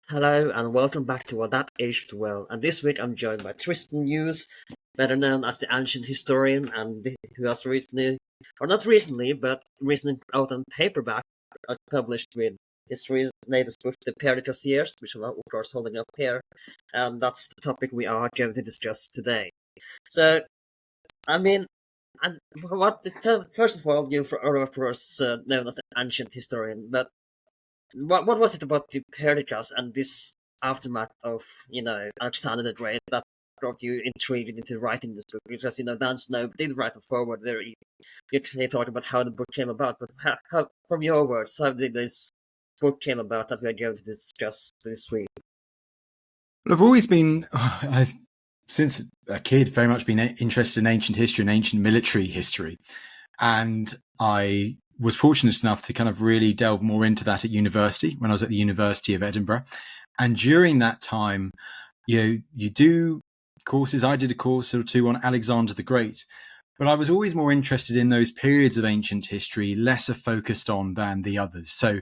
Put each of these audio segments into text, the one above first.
Hello and welcome back to That Aged Well. And this week I'm joined by Tristan Hughes, better known as the ancient historian, and who has recently, or not recently, but recently out on paperback, published with his latest book, The Perdicas years, which I'm of course holding up here. And that's the topic we are going to discuss today. So, I mean, and first of all, you are of course known as the ancient historian, but what was it about the Perdicas and this aftermath of Alexander the Great that got you intrigued into writing this book? Because Dan Snow did write a forward there. You talk about how the book came about, but how from your words, how did this book came about that we are going to discuss this week? Well, I've always been, since a kid, very much been interested in ancient history and ancient military history. And I was fortunate enough to kind of really delve more into that at university when I was at the University of Edinburgh. And during that time, you do courses. I did a course or two on Alexander the Great. But I was always more interested in those periods of ancient history, lesser focused on than the others. So,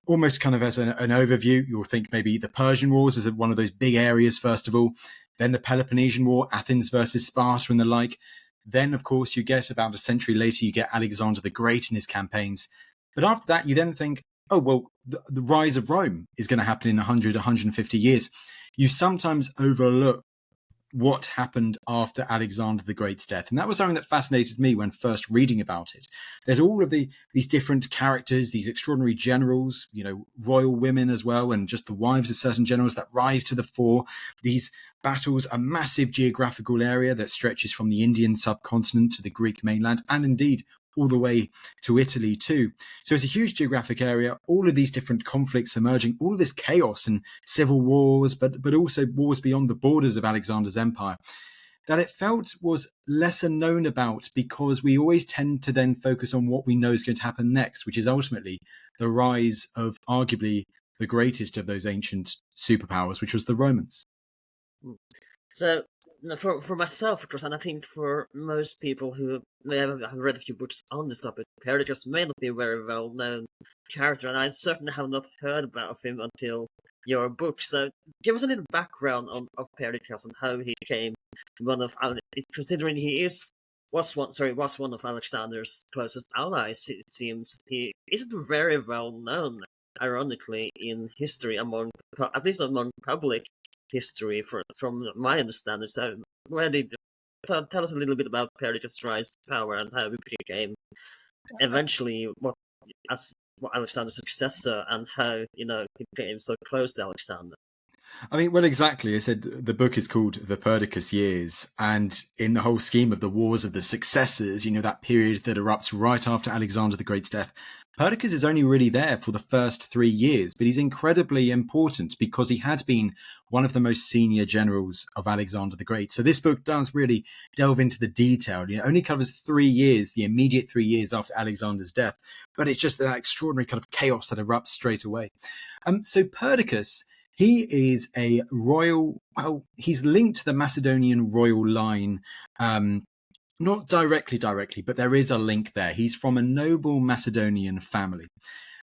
almost kind of as an overview, you'll think maybe the Persian Wars is one of those big areas, first of all, then the Peloponnesian War, Athens versus Sparta and the like. Then, of course, you get about a century later, you get Alexander the Great and his campaigns. But after that, you then think, oh, well, the rise of Rome is going to happen in 100, 150 years. You sometimes overlook what happened after Alexander the Great's death. And that was something that fascinated me when first reading about it. There's all of these different characters, these extraordinary generals, royal women as well, and just the wives of certain generals that rise to the fore. These battles, a massive geographical area that stretches from the Indian subcontinent to the Greek mainland, and indeed all the way to Italy too. So it's a huge geographic area, all of these different conflicts emerging, all of this chaos and civil wars, but also wars beyond the borders of Alexander's empire, that it felt was lesser known about because we always tend to then focus on what we know is going to happen next, which is ultimately the rise of arguably the greatest of those ancient superpowers, which was the Romans. So, for myself, of course, and I think for most people who may have read a few books on this topic, Perdicas may not be a very well-known character, and I certainly have not heard about him until your book. So, give us a little background of Perdicas and how he became one of, considering he was one of Alexander's closest allies. It seems he isn't very well known, ironically, in history at least among public history from my understanding. So, where did tell us a little bit about Perdicas' rise to power and how he became eventually Alexander's successor, and how he became so close to Alexander. I mean, well, exactly. I said the book is called The Perdicas Years, and in the whole scheme of the Wars of the Successors, that period that erupts right after Alexander the Great's death, Perdicas is only really there for the first 3 years, but he's incredibly important because he had been one of the most senior generals of Alexander the Great. So this book does really delve into the detail. It only covers 3 years, the immediate 3 years after Alexander's death, but it's just that extraordinary kind of chaos that erupts straight away. So Perdicas, he is a royal, he's linked to the Macedonian royal line, not directly, but there is a link there. He's from a noble Macedonian family,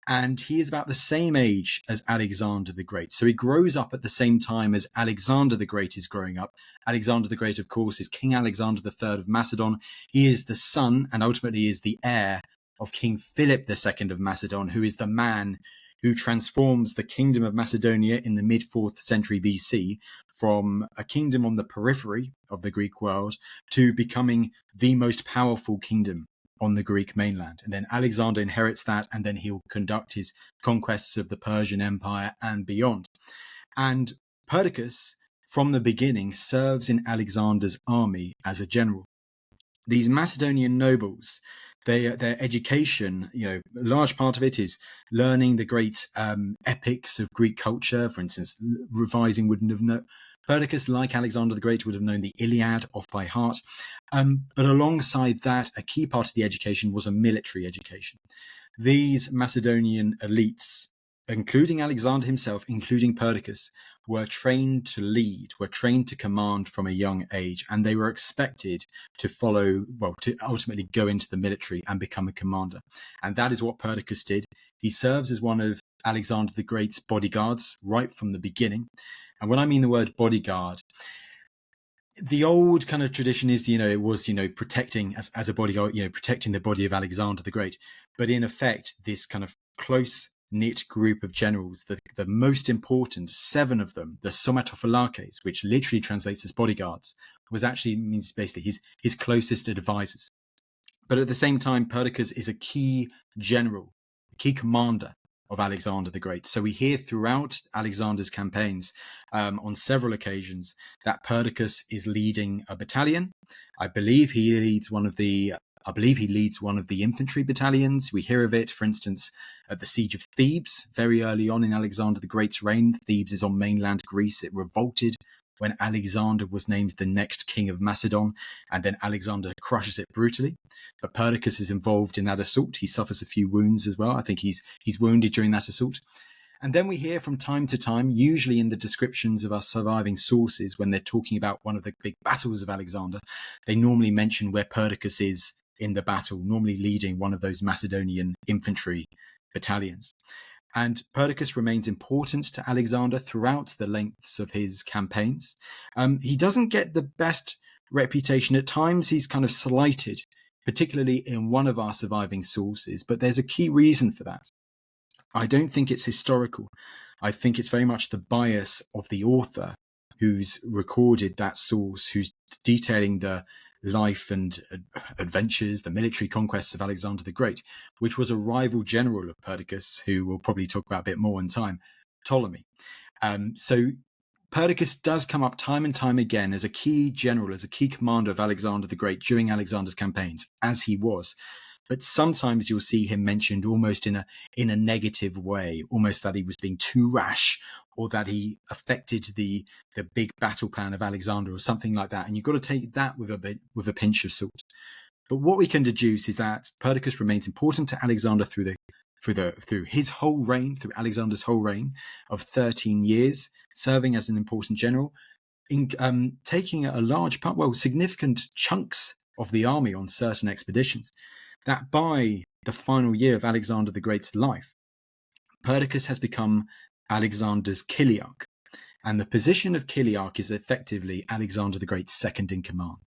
and he is about the same age as Alexander the Great. So he grows up at the same time as Alexander the Great is growing up. Alexander the Great, of course, is King Alexander III of Macedon. He is the son and ultimately is the heir of King Philip II of Macedon, who is the man who transforms the kingdom of Macedonia in the mid-4th century BC from a kingdom on the periphery of the Greek world to becoming the most powerful kingdom on the Greek mainland. And then Alexander inherits that, and then he'll conduct his conquests of the Persian Empire and beyond. And Perdicas, from the beginning, serves in Alexander's army as a general. These Macedonian nobles, their education, a large part of it is learning the great epics of Greek culture. For instance, revising wouldn't have known. Perdicas, like Alexander the Great, would have known the Iliad off by heart. But alongside that, a key part of the education was a military education. These Macedonian elites, including Alexander himself, including Perdicas, were trained to lead, were trained to command from a young age, and they were expected to to ultimately go into the military and become a commander. And that is what Perdicas did. He serves as one of Alexander the Great's bodyguards right from the beginning. And when I mean the word bodyguard, the old kind of tradition is, it was, protecting as a bodyguard, protecting the body of Alexander the Great. But in effect, this kind of close knit group of generals, the most important, 7 of them, the somatophylaces, which literally translates as bodyguards, means basically his closest advisors. But at the same time, Perdicas is a key general, a key commander of Alexander the Great. So we hear throughout Alexander's campaigns, on several occasions, that Perdicas is leading a battalion. I believe he leads one of the infantry battalions. We hear of it, for instance, at the siege of Thebes, very early on in Alexander the Great's reign. Thebes is on mainland Greece. It revolted when Alexander was named the next king of Macedon, and then Alexander crushes it brutally. But Perdicas is involved in that assault. He suffers a few wounds as well. I think he's wounded during that assault. And then we hear from time to time, usually in the descriptions of our surviving sources, when they're talking about one of the big battles of Alexander, they normally mention where Perdicas is in the battle, normally leading one of those Macedonian infantry battalions. And Perdicas remains important to Alexander throughout the lengths of his campaigns. He doesn't get the best reputation. At times, he's kind of slighted, particularly in one of our surviving sources, but there's a key reason for that. I don't think it's historical. I think it's very much the bias of the author who's recorded that source, who's detailing the life and adventures, the military conquests of Alexander the Great, which was a rival general of Perdicas, who we'll probably talk about a bit more in time, Ptolemy. So Perdicas does come up time and time again as a key general, as a key commander of Alexander the Great during Alexander's campaigns, as he was. But sometimes you'll see him mentioned almost in a negative way, almost that he was being too rash, or that he affected the big battle plan of Alexander, or something like that. And you've got to take that with a pinch of salt. But what we can deduce is that Perdicas remains important to Alexander through his whole reign, through Alexander's whole reign of 13 years, serving as an important general, in taking a large part, significant chunks of the army on certain expeditions. That by the final year of Alexander the Great's life, Perdicas has become Alexander's Chiliarch, and the position of Chiliarch is effectively Alexander the Great's second in command.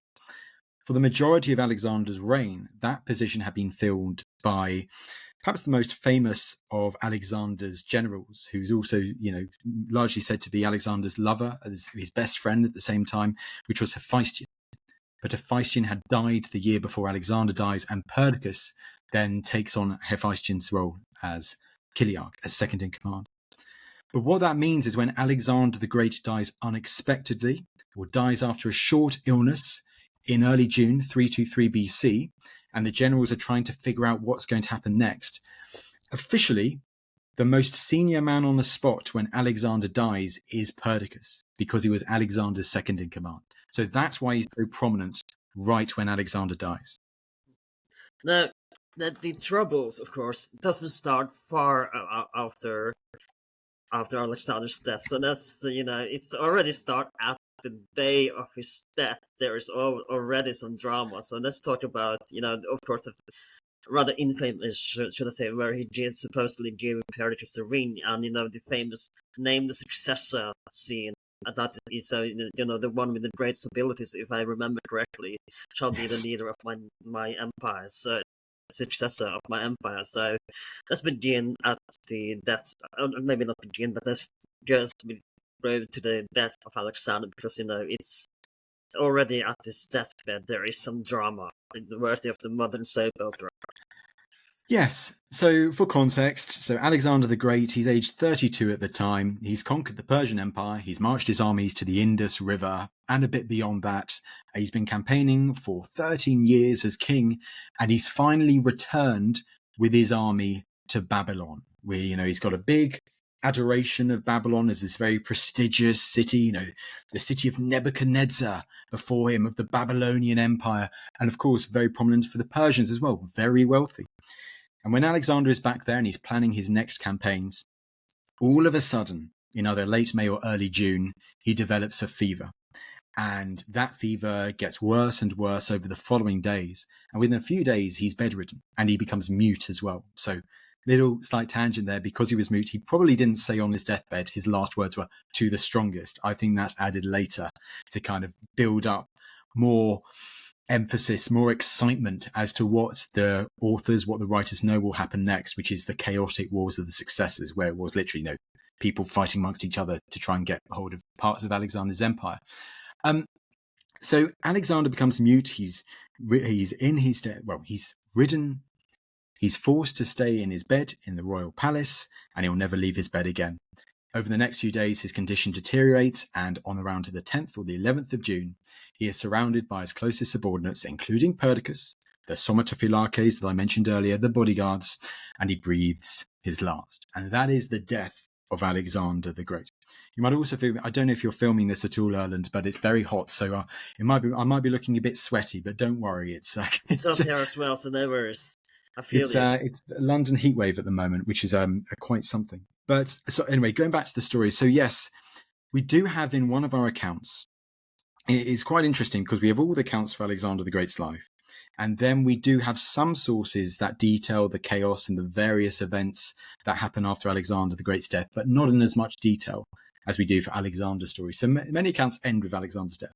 For the majority of Alexander's reign, that position had been filled by perhaps the most famous of Alexander's generals, who's also, largely said to be Alexander's lover, his best friend at the same time, which was Hephaestion. But Hephaestion had died the year before Alexander dies, and Perdicas then takes on Hephaestion's role as Chiliarch, as second in command. But what that means is when Alexander the Great dies unexpectedly, or dies after a short illness in early June 323 BC, and the generals are trying to figure out what's going to happen next, officially, the most senior man on the spot when Alexander dies is Perdicas, because he was Alexander's second in command. So that's why he's so prominent right when Alexander dies. Now, the troubles, of course, doesn't start far after Alexander's death. So that's, it's already start at the day of his death. There is already some drama. So let's talk about, of course, rather infamous, should I say, where he supposedly gave Perdicas the ring, and the famous name the successor scene. And that is, the one with the great abilities, if I remember correctly, shall be the leader of my empire. So, successor of my empire. So, let's begin at the death. Maybe not begin, but let's just go to the death of Alexander, because it's already at his deathbed. There is some drama worthy of the modern soap opera. Yes. So for context, Alexander the Great, he's aged 32 at the time. He's conquered the Persian Empire. He's marched his armies to the Indus River and a bit beyond that. He's been campaigning for 13 years as king, and he's finally returned with his army to Babylon, where, he's got a big adoration of Babylon as this very prestigious city, the city of Nebuchadnezzar before him, of the Babylonian Empire, and of course, very prominent for the Persians as well, very wealthy. And when Alexander is back there and he's planning his next campaigns, all of a sudden, in either late May or early June, he develops a fever. And that fever gets worse and worse over the following days. And within a few days, he's bedridden and he becomes mute as well. So little slight tangent there, because he was mute, he probably didn't say on his deathbed his last words were "to the strongest." I think that's added later to kind of build up more emphasis, more excitement as to what the authors, what the writers know will happen next, which is the chaotic wars of the successors, where it was literally, people fighting amongst each other to try and get hold of parts of Alexander's empire. So Alexander becomes mute. He's in his he's ridden. He's forced to stay in his bed in the royal palace, and he'll never leave his bed again. Over the next few days, his condition deteriorates, and on around the 10th or the 11th of June, he is surrounded by his closest subordinates, including Perdicas, the somatophylaces that I mentioned earlier, the bodyguards, and he breathes his last. And that is the death of Alexander the Great. You might also feel, I don't know if you're filming this at all, Erlend, but it's very hot, so I might be looking a bit sweaty, but don't worry, it's up here as well, so no worries. I feel it's a London heatwave at the moment, which is quite something. But so anyway, going back to the story. So yes, we do have in one of our accounts, it is quite interesting because we have all the accounts of Alexander the Great's life. And then we do have some sources that detail the chaos and the various events that happen after Alexander the Great's death, but not in as much detail as we do for Alexander's story. So many accounts end with Alexander's death.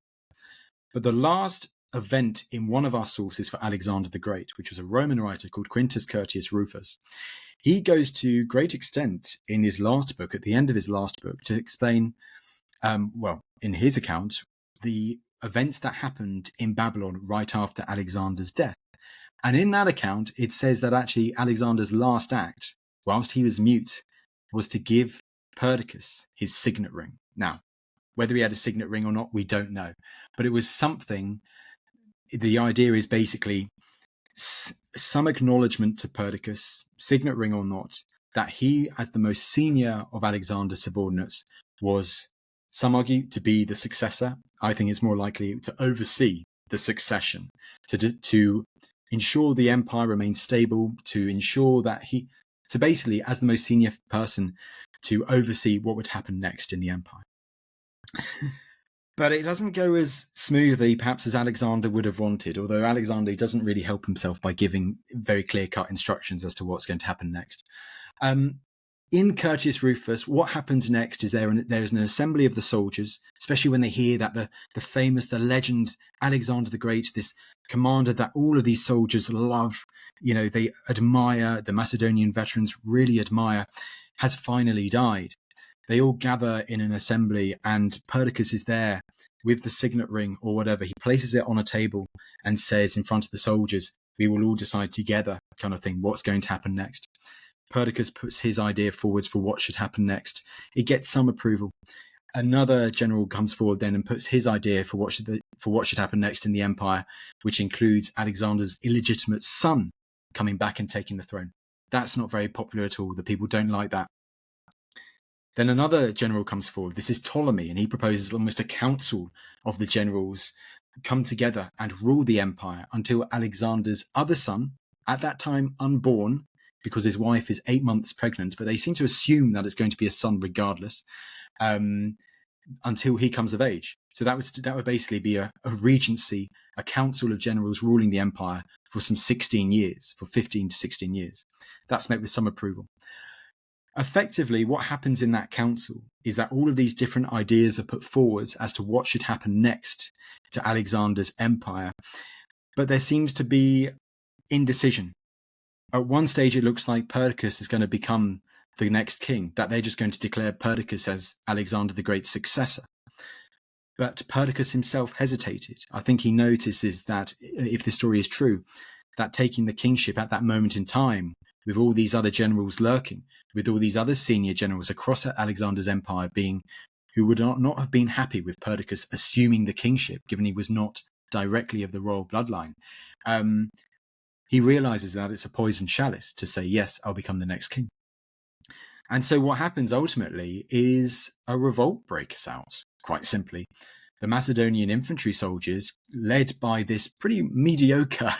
But the last event in one of our sources for Alexander the Great, which was a Roman writer called Quintus Curtius Rufus, he goes to great extent in his last book, at the end of his last book, to explain, in his account, the events that happened in Babylon right after Alexander's death. And in that account, it says that actually Alexander's last act, whilst he was mute, was to give Perdicas his signet ring. Now, whether he had a signet ring or not, we don't know. But it was something. The idea is basically some acknowledgement to Perdicas, signet ring or not, that he, as the most senior of Alexander's subordinates, was, some argue, to be the successor. I think it's more likely to oversee the succession, to ensure the empire remains stable, to ensure that to basically, as the most senior person, to oversee what would happen next in the empire. But it doesn't go as smoothly, perhaps, as Alexander would have wanted, although Alexander doesn't really help himself by giving very clear-cut instructions as to what's going to happen next. In Curtius Rufus, what happens next is there's an assembly of the soldiers, especially when they hear that the legend Alexander the Great, this commander that all of these soldiers love, they admire, the Macedonian veterans really admire, has finally died. They all gather in an assembly, and Perdicas is there with the signet ring or whatever. He places it on a table and says in front of the soldiers, "We will all decide together," kind of thing, what's going to happen next. Perdicas puts his idea forwards for what should happen next. It gets some approval. Another general comes forward then and puts his idea for what should happen next in the empire, which includes Alexander's illegitimate son coming back and taking the throne. That's not very popular at all. The people don't like that. Then another general comes forward. This is Ptolemy, and he proposes almost a council of the generals come together and rule the empire until Alexander's other son, at that time unborn, because his wife is 8 months pregnant, but they seem to assume that it's going to be a son regardless, until he comes of age. So that would basically be a regency, a council of generals ruling the empire for some 16 years, for 15 to 16 years. That's met with some approval. Effectively, what happens in that council is that all of these different ideas are put forward as to what should happen next to Alexander's empire, but there seems to be indecision. At one stage, it looks like Perdicas is going to become the next king, that they're just going to declare Perdicas as Alexander the Great's successor. But Perdicas himself hesitated. I think he notices that, if the story is true, that taking the kingship at that moment in time, with all these other generals lurking, with all these other senior generals across Alexander's empire who would not have been happy with Perdicas assuming the kingship, given he was not directly of the royal bloodline, he realizes that it's a poisoned chalice to say, yes, I'll become the next king. And so what happens ultimately is a revolt breaks out, quite simply. The Macedonian infantry soldiers, led by this pretty mediocre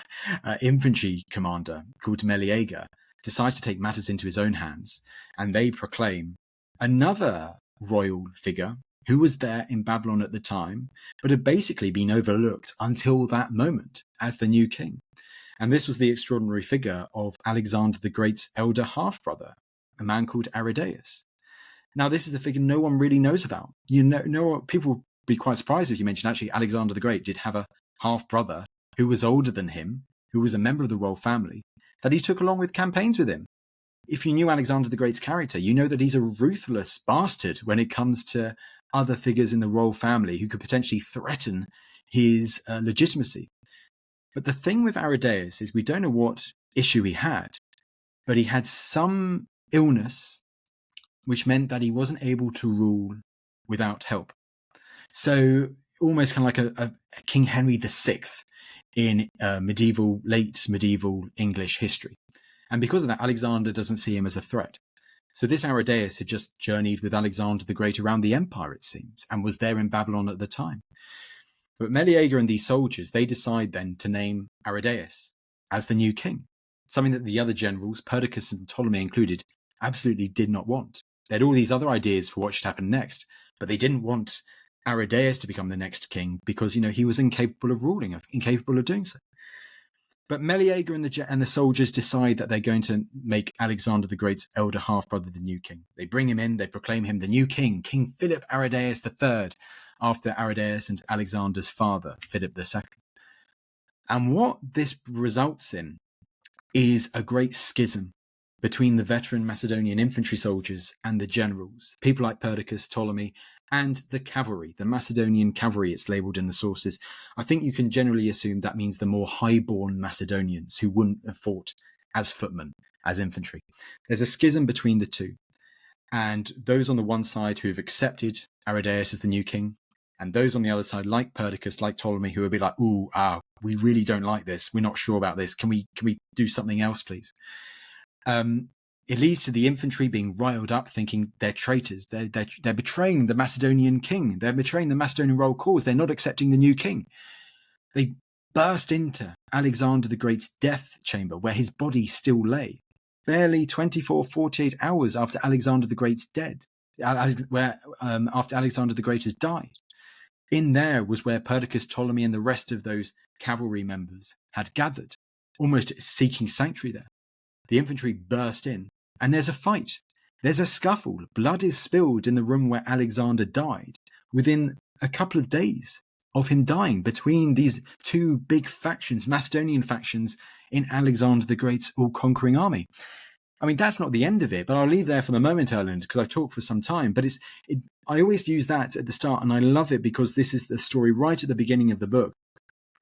infantry commander called Meleager, decides to take matters into his own hands, and they proclaim another royal figure who was there in Babylon at the time, but had basically been overlooked until that moment as the new king. And this was the extraordinary figure of Alexander the Great's elder half-brother, a man called Aridaeus. Now, this is the figure no one really knows about. People would be quite surprised if you mentioned actually Alexander the Great did have a half-brother who was older than him, who was a member of the royal family, that he took along with campaigns with him. If you knew Alexander the Great's character, you know that he's a ruthless bastard when it comes to other figures in the royal family who could potentially threaten his legitimacy. But the thing with Aridaeus is we don't know what issue he had, but he had some illness which meant that he wasn't able to rule without help. So almost kind of like a King Henry VI in late medieval English history. And because of that, Alexander doesn't see him as a threat. So this Aridaeus had just journeyed with Alexander the Great around the empire, it seems, and was there in Babylon at the time. But Meleager and these soldiers, they decide then to name Aridaeus as the new king, something that the other generals, Perdicas and Ptolemy included, absolutely did not want. They had all these other ideas for what should happen next, but they didn't want Aridaeus to become the next king because, he was incapable of ruling, incapable of doing so. But Meleager and the soldiers decide that they're going to make Alexander the Great's elder half-brother the new king. They bring him in, they proclaim him the new king, King Philip Aridaeus III, after Aridaeus and Alexander's father, Philip II. And what this results in is a great schism between the veteran Macedonian infantry soldiers and the generals, people like Perdicas, Ptolemy, and the cavalry, the Macedonian cavalry, it's labelled in the sources. I think you can generally assume that means the more high-born Macedonians who wouldn't have fought as footmen, as infantry. There's a schism between the two. And those on the one side who have accepted Aridaeus as the new king, and those on the other side, like Perdicas, like Ptolemy, who would be like, we really don't like this. We're not sure about this. Can we do something else, please? It leads to the infantry being riled up, thinking they're traitors. They're betraying the Macedonian king. They're betraying the Macedonian royal cause. They're not accepting the new king. They burst into Alexander the Great's death chamber, where his body still lay, barely 48 hours after Alexander the Great's dead, after Alexander the Great has died. In there was where Perdicas, Ptolemy, and the rest of those cavalry members had gathered, almost seeking sanctuary there. The infantry burst in, and there's a fight. There's a scuffle. Blood is spilled in the room where Alexander died within a couple of days of him dying, between these two big factions, Macedonian factions, in Alexander the Great's all-conquering army. I mean, that's not the end of it, but I'll leave there for the moment, Erlend, because I've talked for some time. But I always use that at the start, and I love it because this is the story right at the beginning of the book.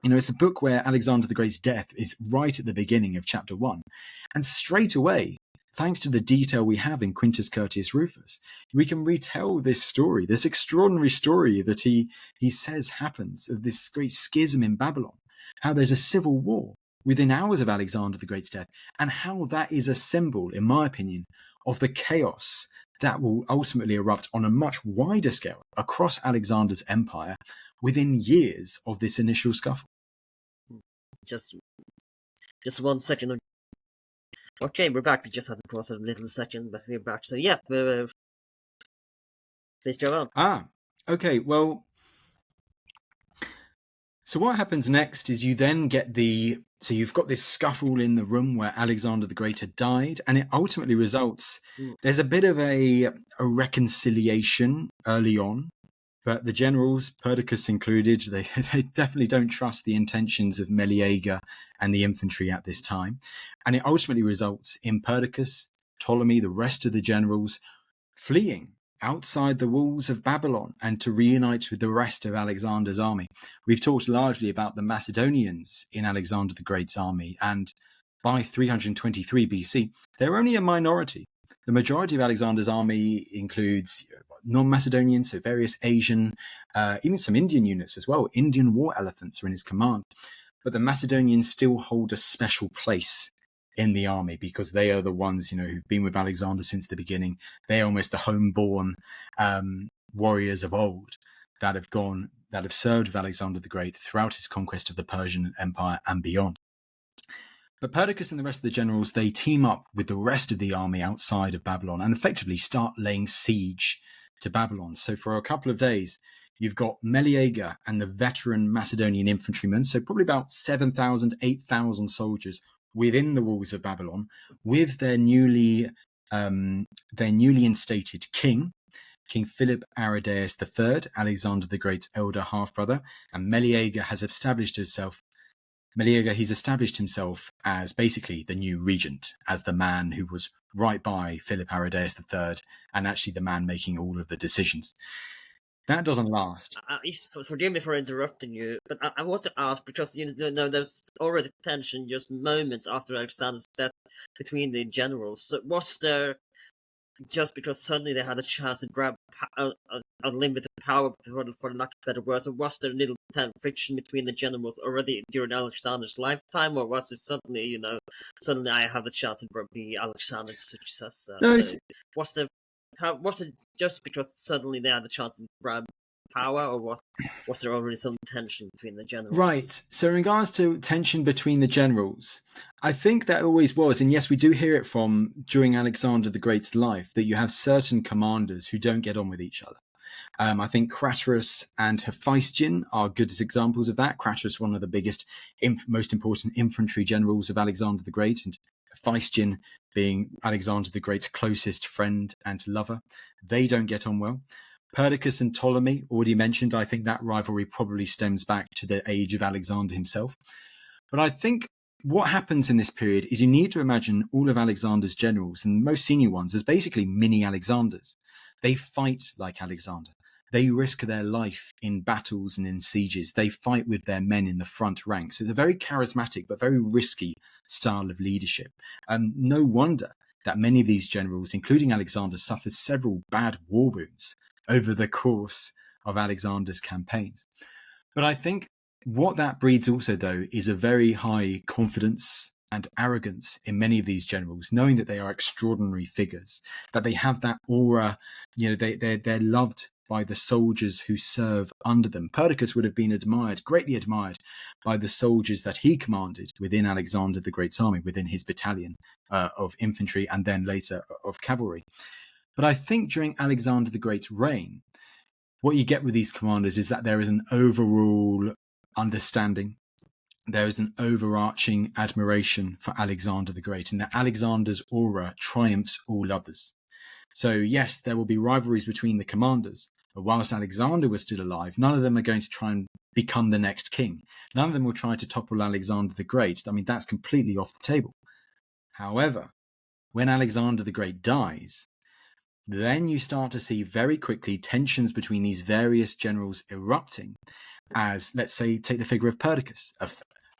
It's a book where Alexander the Great's death is right at the beginning of chapter 1. And straight away, thanks to the detail we have in Quintus Curtius Rufus, we can retell this story, this extraordinary story that he says happens, of this great schism in Babylon, how there's a civil war within hours of Alexander the Great's death, and how that is a symbol, in my opinion, of the chaos that will ultimately erupt on a much wider scale across Alexander's empire within years of this initial scuffle. Just 1 second. Okay, we're back. We just had to pause a little second, but we're back. So yeah, please go on. Okay. Well, so what happens next is you then get so you've got this scuffle in the room where Alexander the Great had died, and it ultimately results, there's a bit of a reconciliation early on, but the generals, Perdicas included, they definitely don't trust the intentions of Meleager and the infantry at this time. And it ultimately results in Perdicas, Ptolemy, the rest of the generals fleeing outside the walls of Babylon and to reunite with the rest of Alexander's army. We've talked largely about the Macedonians in Alexander the Great's army, and by 323 BC, they're only a minority. The majority of Alexander's army includes non-Macedonians, so various Asian, even some Indian units as well. Indian war elephants are in his command. But the Macedonians still hold a special place in the army because they are the ones, who've been with Alexander since the beginning. They are almost the homeborn warriors of old that have served with Alexander the Great throughout his conquest of the Persian Empire and beyond. But Perdicas and the rest of the generals, they team up with the rest of the army outside of Babylon and effectively start laying siege to Babylon. So for a couple of days, you've got Meleager and the veteran Macedonian infantrymen, so probably about 7,000, 8,000 soldiers within the walls of Babylon, with their newly instated king, King Philip Aridaeus III, Alexander the Great's elder half-brother, and Meleager he's established himself as basically the new regent, as the man who was right by Philip Aridaeus III, and actually the man making all of the decisions. That doesn't last. Forgive me for interrupting you, but I want to ask, because there's already tension just moments after Alexander's death between the generals. So was there, just because suddenly they had a chance to grab unlimited power, for lack of better words, or was there a little friction between the generals already during Alexander's lifetime, or was it suddenly, suddenly I have the chance to be Alexander's successor? No, so was it just because suddenly they had the chance to grab power, or was there already some tension between the generals? Right. So in regards to tension between the generals, I think that always was, and yes, we do hear it from during Alexander the Great's life, that you have certain commanders who don't get on with each other. I think Craterus and Hephaestion are good examples of that. Craterus, one of the biggest, most important infantry generals of Alexander the Great, and Hephaestion being Alexander the Great's closest friend and lover. They don't get on well. Perdicas and Ptolemy, already mentioned, I think that rivalry probably stems back to the age of Alexander himself. But I think what happens in this period is you need to imagine all of Alexander's generals, and the most senior ones, as basically mini Alexanders. They fight like Alexander. They risk their life in battles and in sieges. They fight with their men in the front ranks. So it's a very charismatic but very risky style of leadership. No wonder that many of these generals, including Alexander, suffer several bad war wounds over the course of Alexander's campaigns. But I think what that breeds also, though, is a very high confidence and arrogance in many of these generals, knowing that they are extraordinary figures, that they have that aura, they're loved by the soldiers who serve under them. Perdicas would have been greatly admired by the soldiers that he commanded within Alexander the Great's army, within his battalion of infantry and then later of cavalry. But I think during Alexander the Great's reign, what you get with these commanders is that there is an overall understanding, there is an overarching admiration for Alexander the Great, and that Alexander's aura triumphs all others. So yes, there will be rivalries between the commanders, but whilst Alexander was still alive, none of them are going to try and become the next king. None of them will try to topple Alexander the Great. I mean, that's completely off the table. However, when Alexander the Great dies, then you start to see very quickly tensions between these various generals erupting as, let's say, take the figure of Perdicas.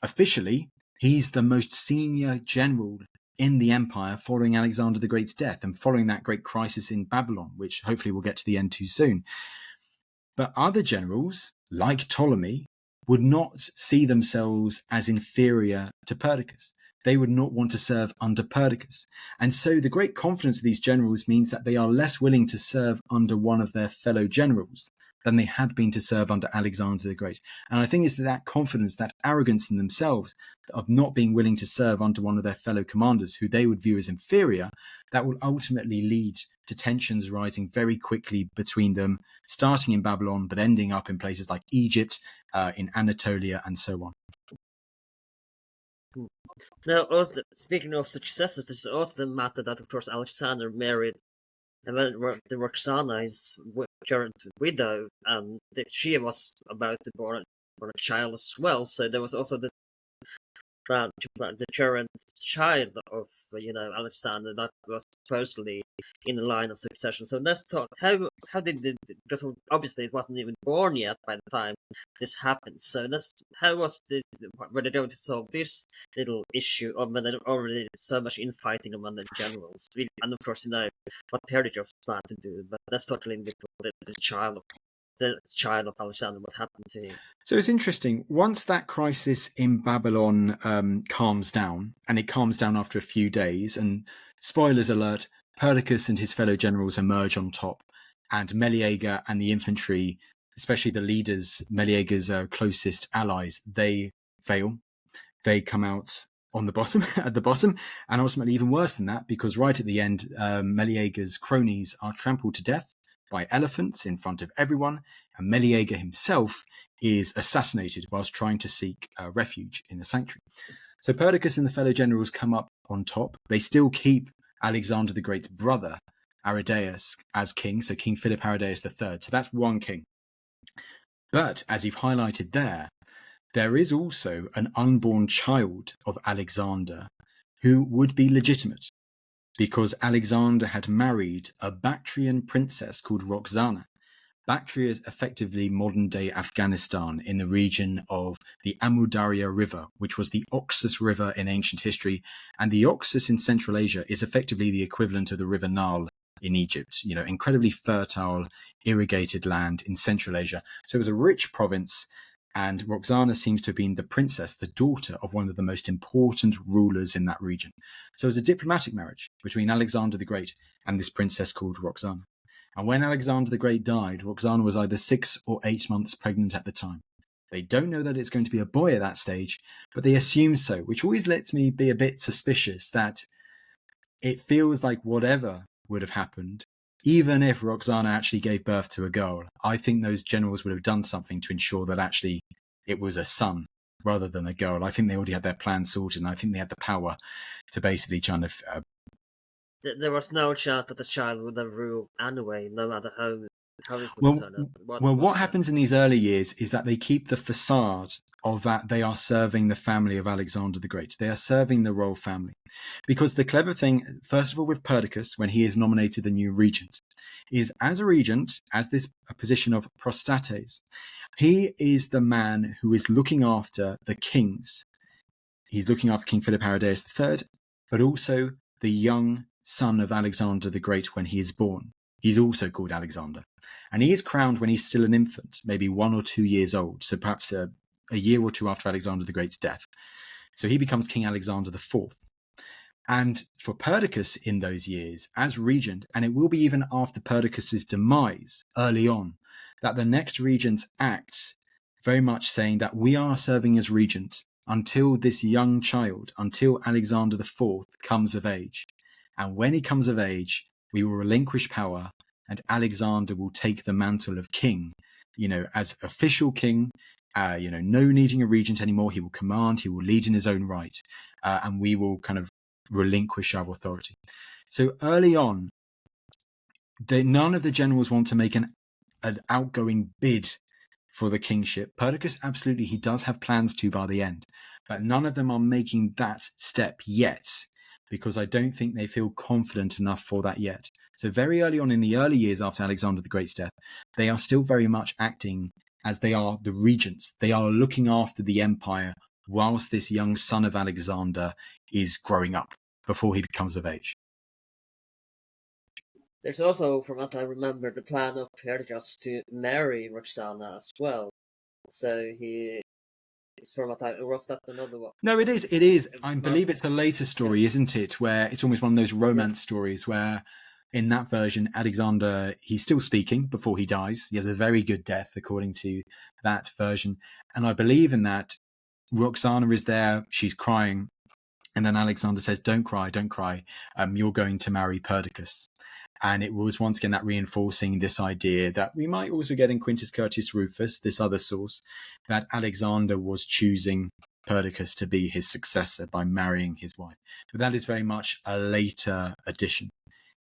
Officially, he's the most senior general in the empire following Alexander the Great's death and following that great crisis in Babylon, which hopefully we'll get to the end too soon. But other generals, like Ptolemy, would not see themselves as inferior to Perdicas. They would not want to serve under Perdicas. And so the great confidence of these generals means that they are less willing to serve under one of their fellow generals than they had been to serve under Alexander the Great. And I think it's that confidence, that arrogance in themselves of not being willing to serve under one of their fellow commanders who they would view as inferior, that will ultimately lead to tensions rising very quickly between them, starting in Babylon, but ending up in places like Egypt, in Anatolia, and so on. Now, also, speaking of successors, there's also the matter that, of course, Alexander married the Roxana, his current widow, and she was about to born a child as well. So there was also the current child of Alexander that was supposedly in the line of succession. So let's talk. How did because obviously it wasn't even born yet by the time this happened. So were they going to solve this little issue, or were there already so much infighting among the generals? And of course, what Perdicas planned to do. But let's talk a little bit about the child of Alexander, what happened to him. So it's interesting. Once that crisis in Babylon calms down, and it calms down after a few days, and spoilers alert, Perdicas and his fellow generals emerge on top, and Meleager and the infantry, especially the leaders, Meleager's closest allies, they fail. They come out on the bottom, at the bottom, and ultimately even worse than that, because right at the end, Meleager's cronies are trampled to death by elephants in front of everyone, and Meleager himself is assassinated whilst trying to seek refuge in the sanctuary. So Perdicas and the fellow generals come up on top. They still keep Alexander the Great's brother, Aridaeus, as king, so King Philip Aridaeus III. So that's one king. But as you've highlighted there is also an unborn child of Alexander who would be legitimate because Alexander had married a Bactrian princess called Roxana. Bactria is effectively modern-day Afghanistan in the region of the Amudarya River, which was the Oxus River in ancient history, and the Oxus in Central Asia is effectively the equivalent of the River Nile in Egypt. You know, incredibly fertile, irrigated land in Central Asia. So it was a rich province, and Roxana seems to have been the princess, the daughter of one of the most important rulers in that region. So it was a diplomatic marriage between Alexander the Great and this princess called Roxana. And when Alexander the Great died, Roxana was either 6 or 8 months pregnant at the time. They don't know that it's going to be a boy at that stage, but they assume so, which always lets me be a bit suspicious that it feels like whatever would have happened, even if Roxana actually gave birth to a girl, I think those generals would have done something to ensure that actually it was a son rather than a girl. I think they already had their plan sorted, and I think they had the power to basically kind of There was no chance that the child would have ruled anyway, no matter how it would Well, turn out. what happens in these early years is that they keep the facade of that they are serving the family of Alexander the Great. They are serving the royal family. Because the clever thing, first of all, with Perdicas, when he is nominated the new regent, is as a regent, as this position of prostates, he is the man who is looking after the kings. He's looking after King Philip Aridaeus III, but also the young son of Alexander the Great when he is born. He's also called Alexander. And he is crowned when he's still an infant, maybe 1 or 2 years old, so perhaps a year or two after Alexander the Great's death. So he becomes King Alexander IV. And for Perdicas in those years, as regent, and it will be even after Perdicas's demise early on, that the next regent acts very much saying that we are serving as regent until this young child, until Alexander IV comes of age. And when he comes of age, we will relinquish power and Alexander will take the mantle of king, as official king, no needing a regent anymore. He will command, he will lead in his own right, and we will kind of relinquish our authority. So early on, none of the generals want to make an outgoing bid for the kingship. Perdicas, absolutely, he does have plans to by the end, but none of them are making that step yet, because I don't think they feel confident enough for that yet. So very early on in the early years after Alexander the Great's death, they are still very much acting as they are the regents. They are looking after the empire whilst this young son of Alexander is growing up before he becomes of age. There's also, from what I remember, the plan of Perdicas to marry Roxana as well. So he... Was that another one? No, it is. It is. I believe it's a later story, isn't it? Where it's almost one of those romance stories where in that version, Alexander, he's still speaking before he dies. He has a very good death according to that version. And I believe in that Roxana is there. She's crying. And then Alexander says, don't cry, don't cry. You're going to marry Perdicas. And it was once again that reinforcing this idea that we might also get in Quintus Curtius Rufus, this other source, that Alexander was choosing Perdicas to be his successor by marrying his wife. But that is very much a later addition.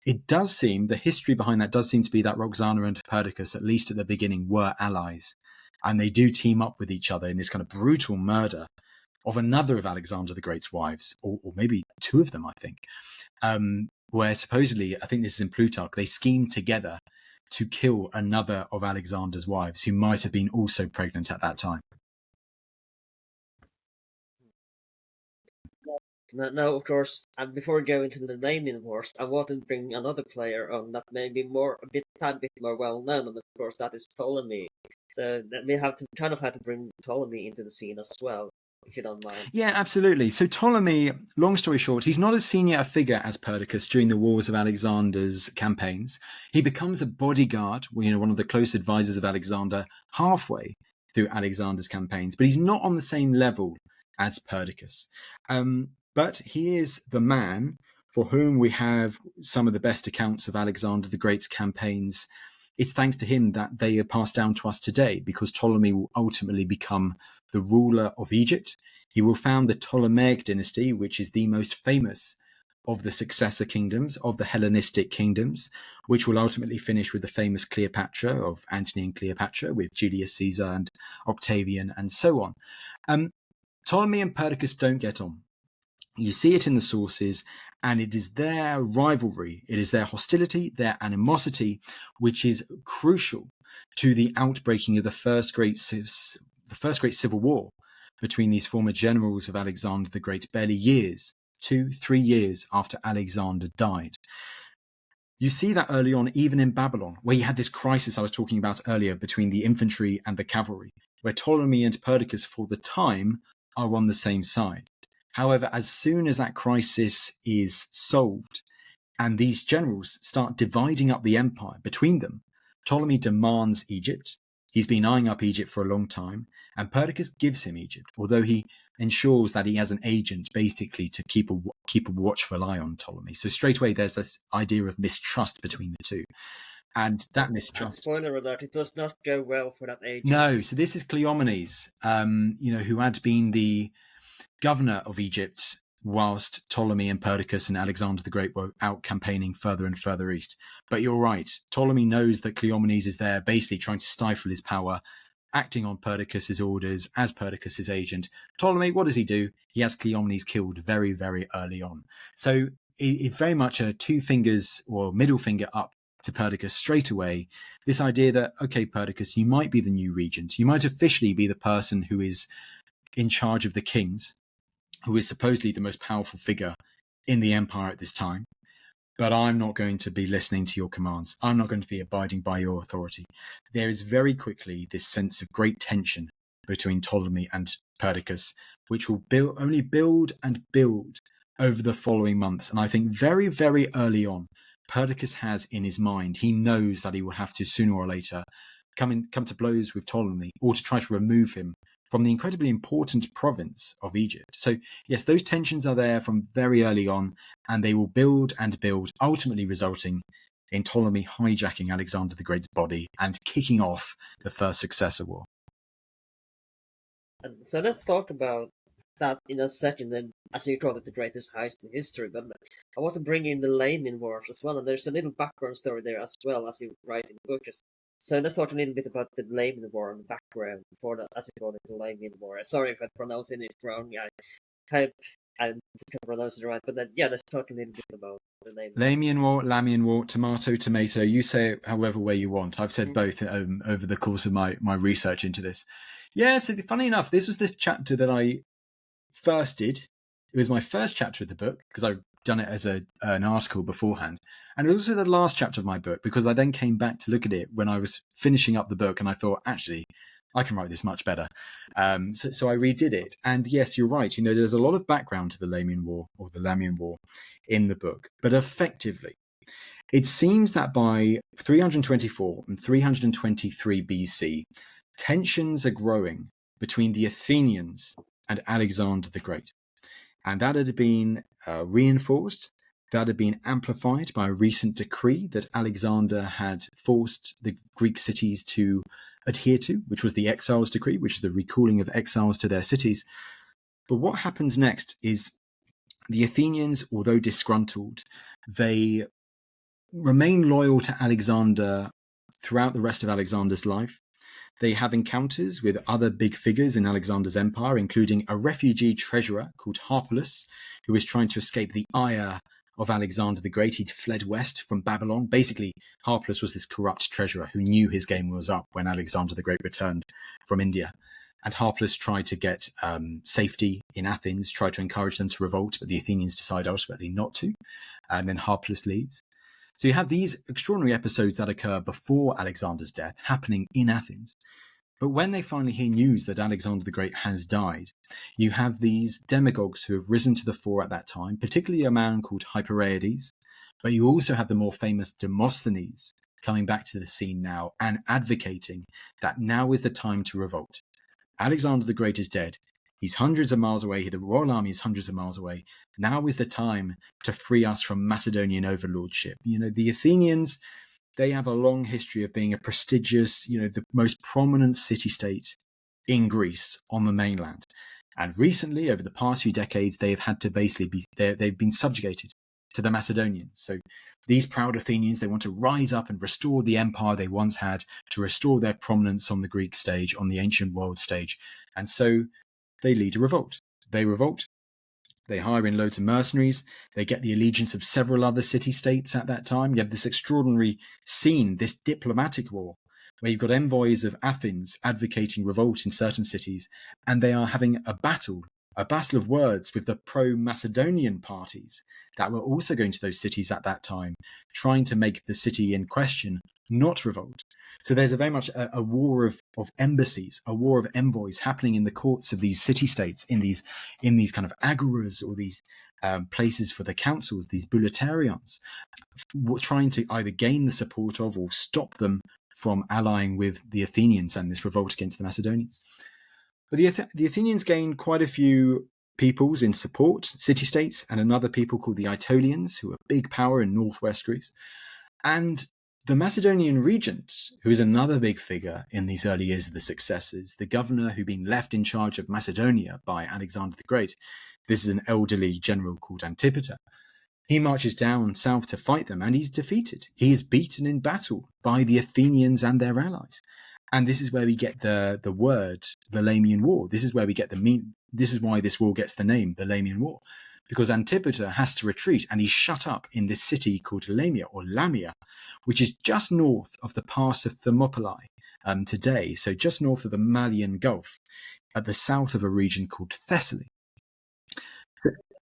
It does seem, the history behind that does seem to be that Roxana and Perdicas, at least at the beginning, were allies. And they do team up with each other in this kind of brutal murder of another of Alexander the Great's wives, or maybe 2 of them, I think. Where supposedly, I think this is in Plutarch, they schemed together to kill another of Alexander's wives who might have been also pregnant at that time. Now, of course, and before going to the naming wars, I wanted to bring another player on that may be tad bit more well known, and of course that is Ptolemy. So we have to bring Ptolemy into the scene as well, if you don't mind. Yeah, absolutely. So Ptolemy, long story short, he's not as senior a figure as Perdicas during the wars of Alexander's campaigns. He becomes a bodyguard, one of the close advisors of Alexander, halfway through Alexander's campaigns, but he's not on the same level as Perdicas. But he is the man for whom we have some of the best accounts of Alexander the Great's campaigns it's thanks to him that they are passed down to us today, because Ptolemy will ultimately become the ruler of Egypt. He will found the Ptolemaic dynasty, which is the most famous of the successor kingdoms, of the Hellenistic kingdoms, which will ultimately finish with the famous Cleopatra of Antony and Cleopatra, with Julius Caesar and Octavian and so on. Ptolemy and Perdiccas don't get on. You see it in the sources, and it is their rivalry, it is their hostility, their animosity, which is crucial to the outbreaking of the first great civil war between these former generals of Alexander the Great, barely 2-3 years after Alexander died. You see that early on, even in Babylon, where you had this crisis I was talking about earlier between the infantry and the cavalry, where Ptolemy and Perdiccas, for the time, are on the same side. However, as soon as that crisis is solved and these generals start dividing up the empire between them, Ptolemy demands Egypt. He's been eyeing up Egypt for a long time, and Perdiccas gives him Egypt, although he ensures that he has an agent basically to keep a watchful eye on Ptolemy. So straight away, there's this idea of mistrust between the two. And that mistrust... And spoiler alert, it does not go well for that agent. No, so this is Cleomenes, who had been the governor of Egypt whilst Ptolemy and Perdiccas and Alexander the Great were out campaigning further and further east. But you're right, Ptolemy knows that Cleomenes is there basically trying to stifle his power, acting on Perdiccas' orders as Perdiccas' agent. Ptolemy, what does he do? He has Cleomenes killed very, very early on. So it's very much a two fingers or middle finger up to Perdiccas straight away. This idea that, okay, Perdiccas, you might be the new regent. You might officially be the person who is in charge of the kings, who is supposedly the most powerful figure in the empire at this time. But I'm not going to be listening to your commands. I'm not going to be abiding by your authority. There is very quickly this sense of great tension between Ptolemy and Perdiccas, which will only build and build over the following months. And I think very, very early on, Perdiccas has in his mind, he knows that he will have to sooner or later come to blows with Ptolemy, or to try to remove him from the incredibly important province of Egypt. So yes, those tensions are there from very early on, and they will build and build, ultimately resulting in Ptolemy hijacking Alexander the Great's body and kicking off the first successor war. So let's talk about that in a second, and as you call it, the greatest heist in history. But I want to bring in the Layman Wars as well, and there's a little background story there as well, as you write in the book. So let's talk a little bit about the Layman War and the background for the, as you call it, the Layman War. Sorry if I'm pronouncing it wrong. I hope I'm pronouncing it right. But then, let's talk a little bit about the Layman War, Lamian War, tomato. You say it however way you want. I've said both over the course of my research into this. Yeah, so funny enough, this was the chapter that I first did. It was my first chapter of the book, because I've done it as an article beforehand. And it was also the last chapter of my book, because I then came back to look at it when I was finishing up the book, and I thought, actually, I can write this much better. So I redid it. And yes, you're right. There's a lot of background to the Lamian War, or the Lamian War, in the book. But effectively, it seems that by 324 and 323 BC, tensions are growing between the Athenians and Alexander the Great. And that had been reinforced, that had been amplified by a recent decree that Alexander had forced the Greek cities to adhere to, which was the Exiles Decree, which is the recalling of exiles to their cities. But what happens next is the Athenians, although disgruntled, they remain loyal to Alexander throughout the rest of Alexander's life. They have encounters with other big figures in Alexander's empire, including a refugee treasurer called Harpalus, who was trying to escape the ire of Alexander the Great. He'd fled west from Babylon. Basically, Harpalus was this corrupt treasurer who knew his game was up when Alexander the Great returned from India. And Harpalus tried to get safety in Athens, tried to encourage them to revolt, but the Athenians decide ultimately not to. And then Harpalus leaves. So you have these extraordinary episodes that occur before Alexander's death happening in Athens. But when they finally hear news that Alexander the Great has died, you have these demagogues who have risen to the fore at that time, particularly a man called Hypereides. But you also have the more famous Demosthenes coming back to the scene now and advocating that now is the time to revolt. Alexander the Great is dead. He's hundreds of miles away. The royal army is hundreds of miles away. Now is the time to free us from Macedonian overlordship. The Athenians, they have a long history of being a prestigious, the most prominent city-state in Greece on the mainland. And recently, over the past few decades, they've had to basically they've been subjugated to the Macedonians. So these proud Athenians, they want to rise up and restore the empire they once had, to restore their prominence on the Greek stage, on the ancient world stage. And so they lead a revolt. They revolt. They hire in loads of mercenaries. They get the allegiance of several other city-states at that time. You have this extraordinary scene, this diplomatic war, where you've got envoys of Athens advocating revolt in certain cities, and they are having a battle of words with the pro-Macedonian parties that were also going to those cities at that time, trying to make the city in question not revolt. So there's a very much a war of embassies, a war of envoys happening in the courts of these city-states, in these kind of agoras, or these places for the councils, these bouleuterions, trying to either gain the support of or stop them from allying with the Athenians and this revolt against the Macedonians. But the Athenians gained quite a few peoples in support, city-states, and another people called the Aetolians, who were a big power in northwest Greece. And the Macedonian regent, who is another big figure in these early years of the successors, the governor who'd been left in charge of Macedonia by Alexander the Great, this is an elderly general called Antipater. He marches down south to fight them, and he's defeated. He is beaten in battle by the Athenians and their allies. And this is where we get the word, the Lamian War. This is where we get this is why this war gets the name, the Lamian War. Because Antipater has to retreat, and he's shut up in this city called Lamia, or Lamia, which is just north of the pass of Thermopylae today, so just north of the Malian Gulf, at the south of a region called Thessaly.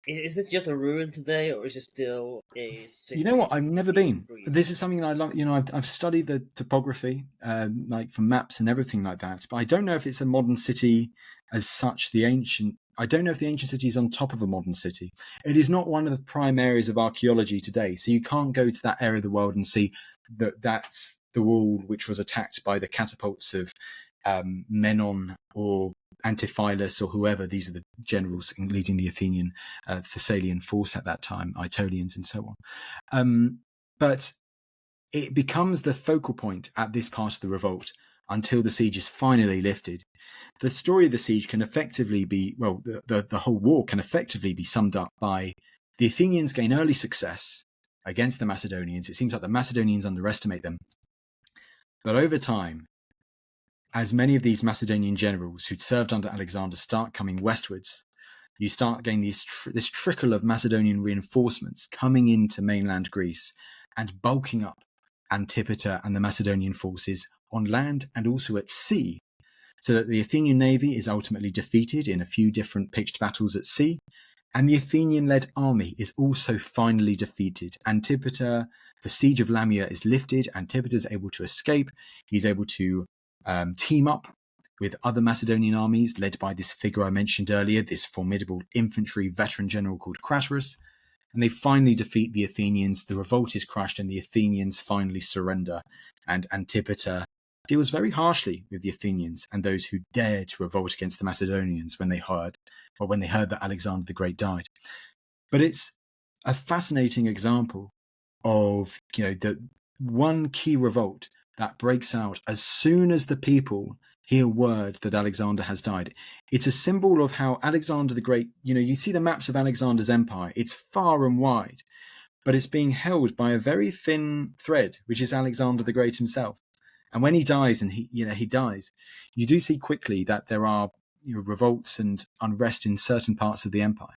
Is it just a ruin today, or is it still a city? You know what? I've never been. Greece? This is something that I love. I've studied the topography, like from maps and everything like that. But I don't know if it's a modern city as such. I don't know if the ancient city is on top of a modern city. It is not one of the prime areas of archaeology today, so you can't go to that area of the world and see that that's the wall which was attacked by the catapults of Menon or Antiphilus or whoever. These are the generals leading the Athenian Thessalian force at that time, Aetolians and so on. But it becomes the focal point at this part of the revolt until the siege is finally lifted. The story of the siege can effectively be, the whole war can effectively be summed up by the Athenians gain early success against the Macedonians. It seems like the Macedonians underestimate them. But over time, as many of these Macedonian generals who'd served under Alexander start coming westwards, you start getting this trickle of Macedonian reinforcements coming into mainland Greece and bulking up Antipater and the Macedonian forces on land and also at sea, so that the Athenian navy is ultimately defeated in a few different pitched battles at sea, and the Athenian-led army is also finally defeated. Antipater, the siege of Lamia is lifted, Antipater is able to escape, he's able to team up with other Macedonian armies led by this figure I mentioned earlier, this formidable infantry veteran general called Craterus, and they finally defeat the Athenians. The revolt is crushed and the Athenians finally surrender, and Antipater deals very harshly with the Athenians and those who dared to revolt against the Macedonians when they heard that Alexander the Great died. But it's a fascinating example of the one key revolt that breaks out as soon as the people hear word that Alexander has died. It's a symbol of how Alexander the Great, you see the maps of Alexander's empire, it's far and wide, but it's being held by a very thin thread, which is Alexander the Great himself. And when he dies, and he dies, you do see quickly that there are revolts and unrest in certain parts of the empire.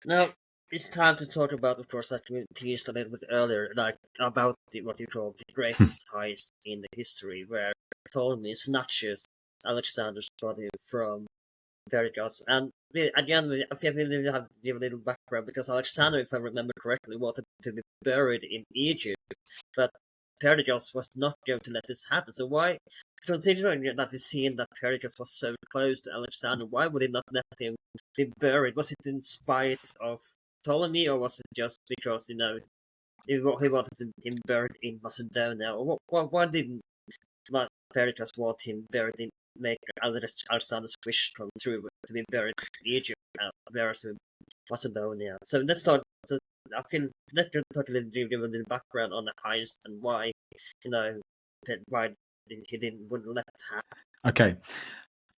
Now, it's time to talk about, of course, like we teased a little bit earlier, like about what you call the greatest heist in the history, where Ptolemy snatches Alexander's body from Perdicas. And again, I feel we have to give a little background, because Alexander, if I remember correctly, wanted to be buried in Egypt, but Perdicas was not going to let this happen. So why, considering that we've seen that Perdicas was so close to Alexander, why would he not let him be buried? Was it in spite of Ptolemy, or was it just because he wanted him buried in Macedonia? Or why didn't Perdicas want him buried in, make Alexander's wish come true to be buried in Egypt, whereas in Macedonia? So let's start. So I can let you totally give the background on the heist and why, you know, why he wouldn't let it happen. Okay.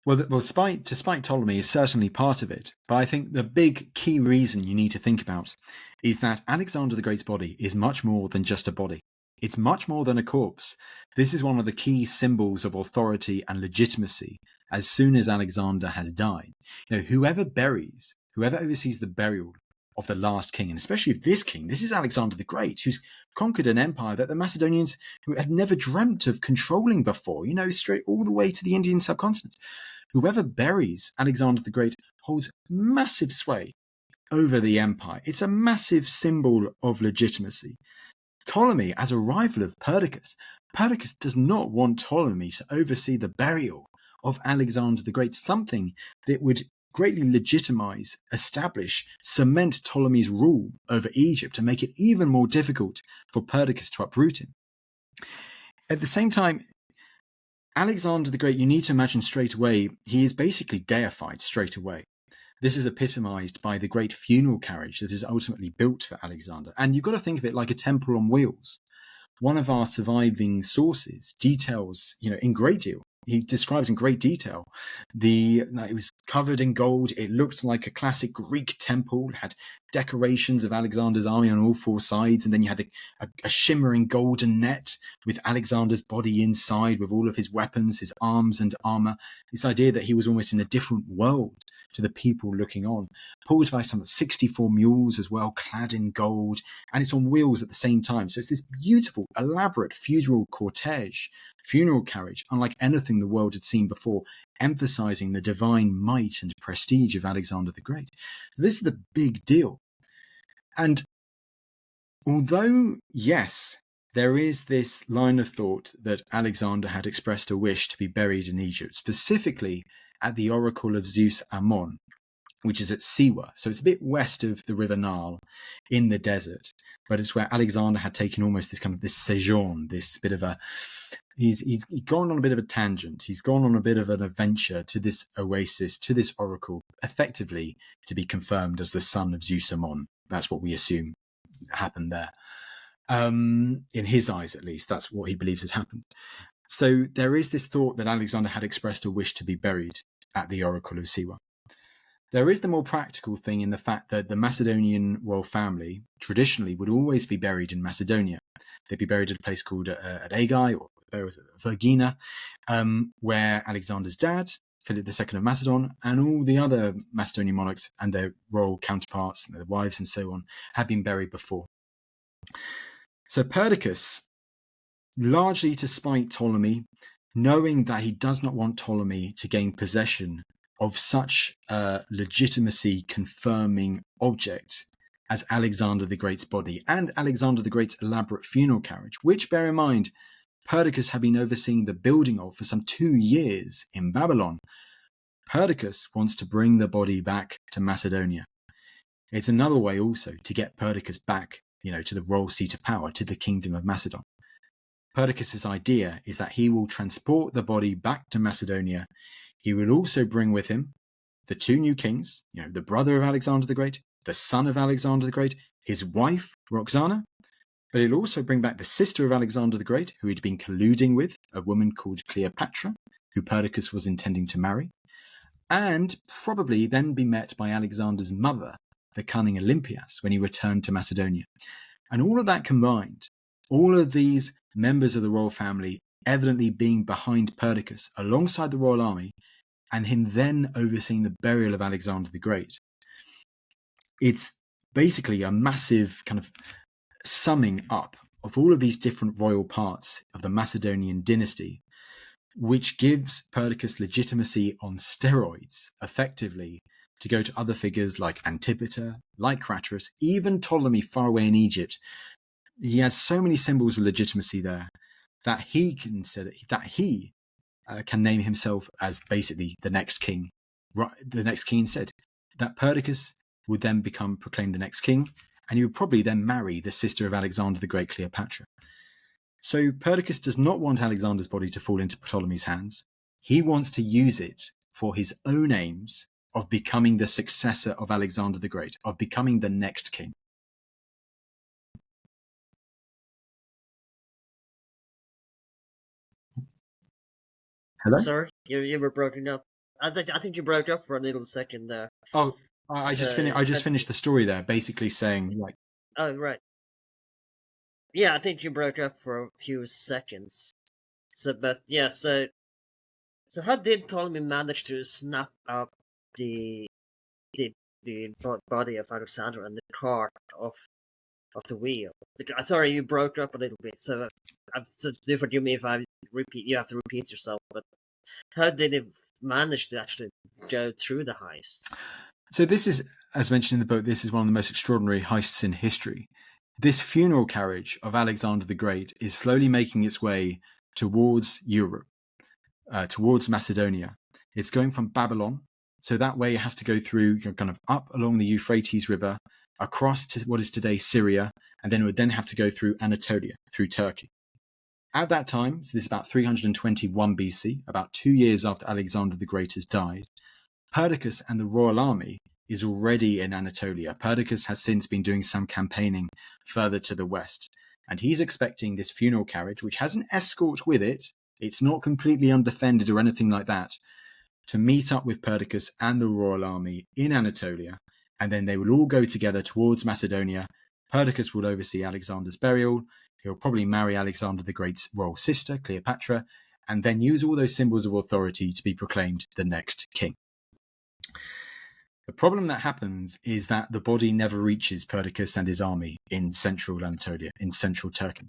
Well, spite Ptolemy is certainly part of it, but I think the big key reason you need to think about is that Alexander the Great's body is much more than just a body. It's much more than a corpse. This is one of the key symbols of authority and legitimacy as soon as Alexander has died. You know, whoever oversees the burial of the last king, and especially of this king, this is Alexander the Great, who's conquered an empire that the Macedonians who had never dreamt of controlling before, you know, straight all the way to the Indian subcontinent. Whoever buries Alexander the Great holds massive sway over the empire. It's a massive symbol of legitimacy. Ptolemy, as a rival of Perdicas does not want Ptolemy to oversee the burial of Alexander the Great, something that would greatly legitimize, establish, cement Ptolemy's rule over Egypt and make it even more difficult for Perdicas to uproot him. At the same time, Alexander the Great, you need to imagine straight away, he is basically deified straight away. This is epitomized by the great funeral carriage that is ultimately built for Alexander. And you've got to think of it like a temple on wheels. One of our surviving sources details, in great deal, he describes in great detail, it was covered in gold. It looked like a classic Greek temple. It had decorations of Alexander's army on all four sides. And then you had a shimmering golden net with Alexander's body inside with all of his weapons, his arms and armor. This idea that he was almost in a different world to the people looking on. Pulled by some 64 mules as well, clad in gold. And it's on wheels at the same time. So it's this beautiful, elaborate funeral carriage, unlike anything the world had seen before, emphasizing the divine might and prestige of Alexander the Great. So this is the big deal. And although, yes, there is this line of thought that Alexander had expressed a wish to be buried in Egypt, specifically at the oracle of Zeus Ammon, which is at Siwa. So it's a bit west of the River Nile in the desert, but it's where Alexander had taken almost this sojourn, this bit of he's gone on a bit of a tangent. He's gone on a bit of an adventure to this oasis, to this oracle, effectively to be confirmed as the son of Zeus Ammon. That's what we assume happened there. In his eyes, at least, that's what he believes had happened. So there is this thought that Alexander had expressed a wish to be buried at the oracle of Siwa. There is the more practical thing in the fact that the Macedonian royal family traditionally would always be buried in Macedonia. They'd be buried at a place called at Aigai or Vergina, where Alexander's dad, Philip II of Macedon, and all the other Macedonian monarchs and their royal counterparts, and their wives and so on, had been buried before. So Perdicas, largely to spite Ptolemy, knowing that he does not want Ptolemy to gain possession of such a legitimacy confirming object as Alexander the Great's body and Alexander the Great's elaborate funeral carriage, which, bear in mind, Perdicas had been overseeing the building of for some 2 years in Babylon. Perdicas wants to bring the body back to Macedonia. It's another way also to get Perdicas back, to the royal seat of power, to the kingdom of Macedon. Perdicas' idea is that he will transport the body back to Macedonia. He will also bring with him the 2 new kings, the brother of Alexander the Great, the son of Alexander the Great, his wife, Roxana, but he'll also bring back the sister of Alexander the Great, who he'd been colluding with, a woman called Cleopatra, who Perdicas was intending to marry, and probably then be met by Alexander's mother, the cunning Olympias, when he returned to Macedonia. And all of that combined, all of these members of the royal family evidently being behind Perdicas alongside the royal army, and him then overseeing the burial of Alexander the Great. It's basically a massive kind of summing up of all of these different royal parts of the Macedonian dynasty, which gives Perdicas legitimacy on steroids, effectively, to go to other figures like Antipater, like Craterus, even Ptolemy far away in Egypt. He has so many symbols of legitimacy there that he can name himself as basically the next king. The next king instead. That Perdicas would then become proclaimed the next king, and he would probably then marry the sister of Alexander the Great, Cleopatra. So Perdicas does not want Alexander's body to fall into Ptolemy's hands. He wants to use it for his own aims of becoming the successor of Alexander the Great, of becoming the next king. Hello? Sorry, you were broken up. I think you broke up for a little second there. Oh, I just finished. So, I just finished the story there, basically saying like, oh right, yeah, I think you broke up for a few seconds. So, but yeah, so how did Ptolemy manage to snap up the the body of Alexander and the cart of the wheel? Sorry, you broke up a little bit. So forgive me if I repeat. You have to repeat yourself. But how did it manage to actually go through the heist? so this is, as mentioned in the book, this is one of the most extraordinary heists in history. This funeral carriage of Alexander the Great is slowly making its way towards Europe, towards Macedonia. It's going from Babylon, so that way it has to go through kind of up along the Euphrates River, across to what is today Syria, and then it would then have to go through Anatolia, through Turkey. At that time, so this is about 321 BC, about 2 years after Alexander the Great has died, Perdicas and the royal army is already in Anatolia. Perdicas has since been doing some campaigning further to the west, and he's expecting this funeral carriage, which has an escort with it, it's not completely undefended or anything like that, to meet up with Perdicas and the royal army in Anatolia, and then they will all go together towards Macedonia. Perdicas will oversee Alexander's burial. He'll probably marry Alexander the Great's royal sister, Cleopatra, and then use all those symbols of authority to be proclaimed the next king. The problem that happens is that the body never reaches Perdicas and his army in central Anatolia, in central Turkey,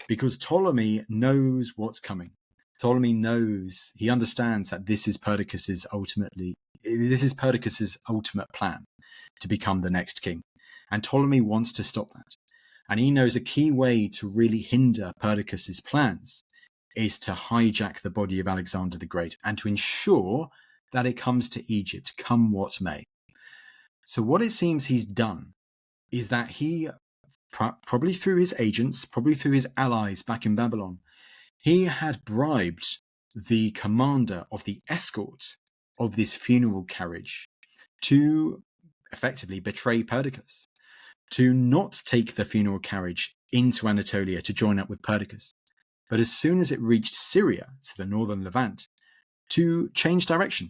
because Ptolemy knows what's coming. Ptolemy knows, he understands that this is Perdicas's ultimate plan to become the next king. And Ptolemy wants to stop that. And he knows a key way to really hinder Perdicas's plans is to hijack the body of Alexander the Great and to ensure that it comes to Egypt, come what may. So what it seems he's done is that he, probably through his agents, probably through his allies back in Babylon, he had bribed the commander of the escort of this funeral carriage to effectively betray Perdicas, to not take the funeral carriage into Anatolia to join up with Perdicas, but as soon as it reached Syria, to the northern Levant, to change direction,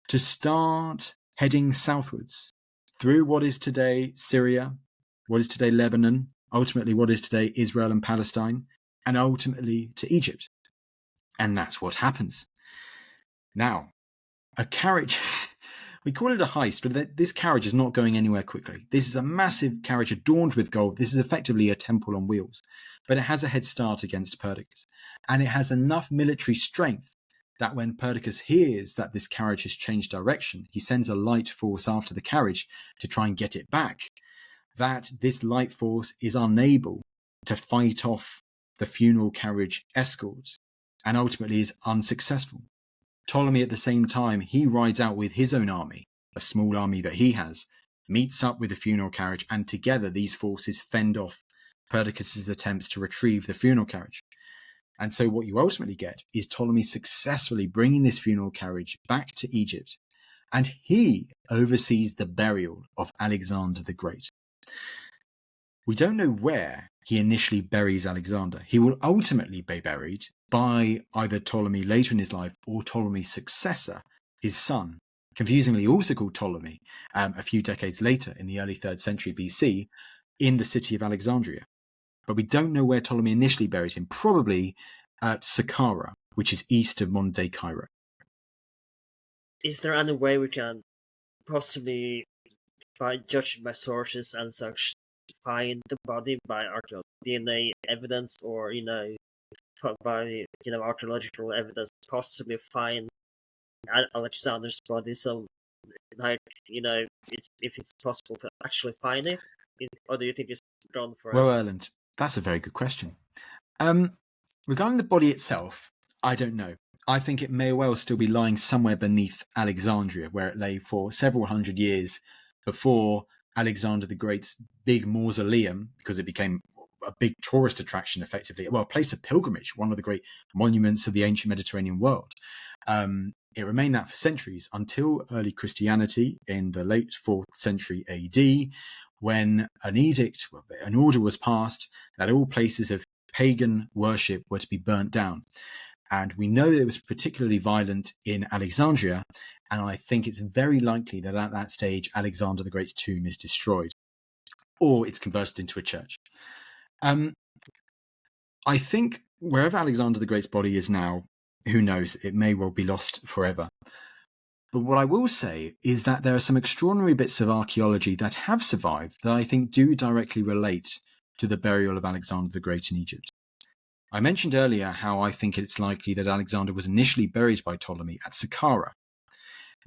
to start heading southwards through what is today Syria, what is today Lebanon, ultimately what is today Israel and Palestine, and ultimately to Egypt. And that's what happens. Now, a carriage, we call it a heist, but this carriage is not going anywhere quickly. This is a massive carriage adorned with gold. This is effectively a temple on wheels, but it has a head start against Perdicas. And it has enough military strength that when Perdicas hears that this carriage has changed direction, he sends a light force after the carriage to try and get it back. That this light force is unable to fight off the funeral carriage escort and ultimately is unsuccessful. Ptolemy, at the same time, he rides out with his own army, a small army that he has, meets up with the funeral carriage, and together these forces fend off Perdicas's attempts to retrieve the funeral carriage. And so what you ultimately get is Ptolemy successfully bringing this funeral carriage back to Egypt, and he oversees the burial of Alexander the Great. We don't know where he initially buries Alexander. He will ultimately be buried by either Ptolemy later in his life or Ptolemy's successor, his son, confusingly also called Ptolemy, a few decades later in the early 3rd century BC, in the city of Alexandria. But we don't know where Ptolemy initially buried him, probably at Saqqara, which is east of modern-day Cairo. Is there any way we can possibly, by judging by sources and such, find the body by DNA evidence, or by archaeological evidence, possibly find Alexander's body? So, if it's possible to actually find it, or do you think it's gone forever? Well, Erlend, that's a very good question. Regarding the body itself, I don't know. I think it may well still be lying somewhere beneath Alexandria, where it lay for several hundred years before Alexander the Great's big mausoleum, because it became a big tourist attraction, effectively. Well, a place of pilgrimage, one of the great monuments of the ancient Mediterranean world. It remained that for centuries until early Christianity in the late 4th century AD, when an order was passed that all places of pagan worship were to be burnt down. And we know that it was particularly violent in Alexandria, and I think it's very likely that at that stage, Alexander the Great's tomb is destroyed, or it's converted into a church. I think wherever Alexander the Great's body is now, who knows, it may well be lost forever. But what I will say is that there are some extraordinary bits of archaeology that have survived that I think do directly relate to the burial of Alexander the Great in Egypt. I mentioned earlier how I think it's likely that Alexander was initially buried by Ptolemy at Saqqara.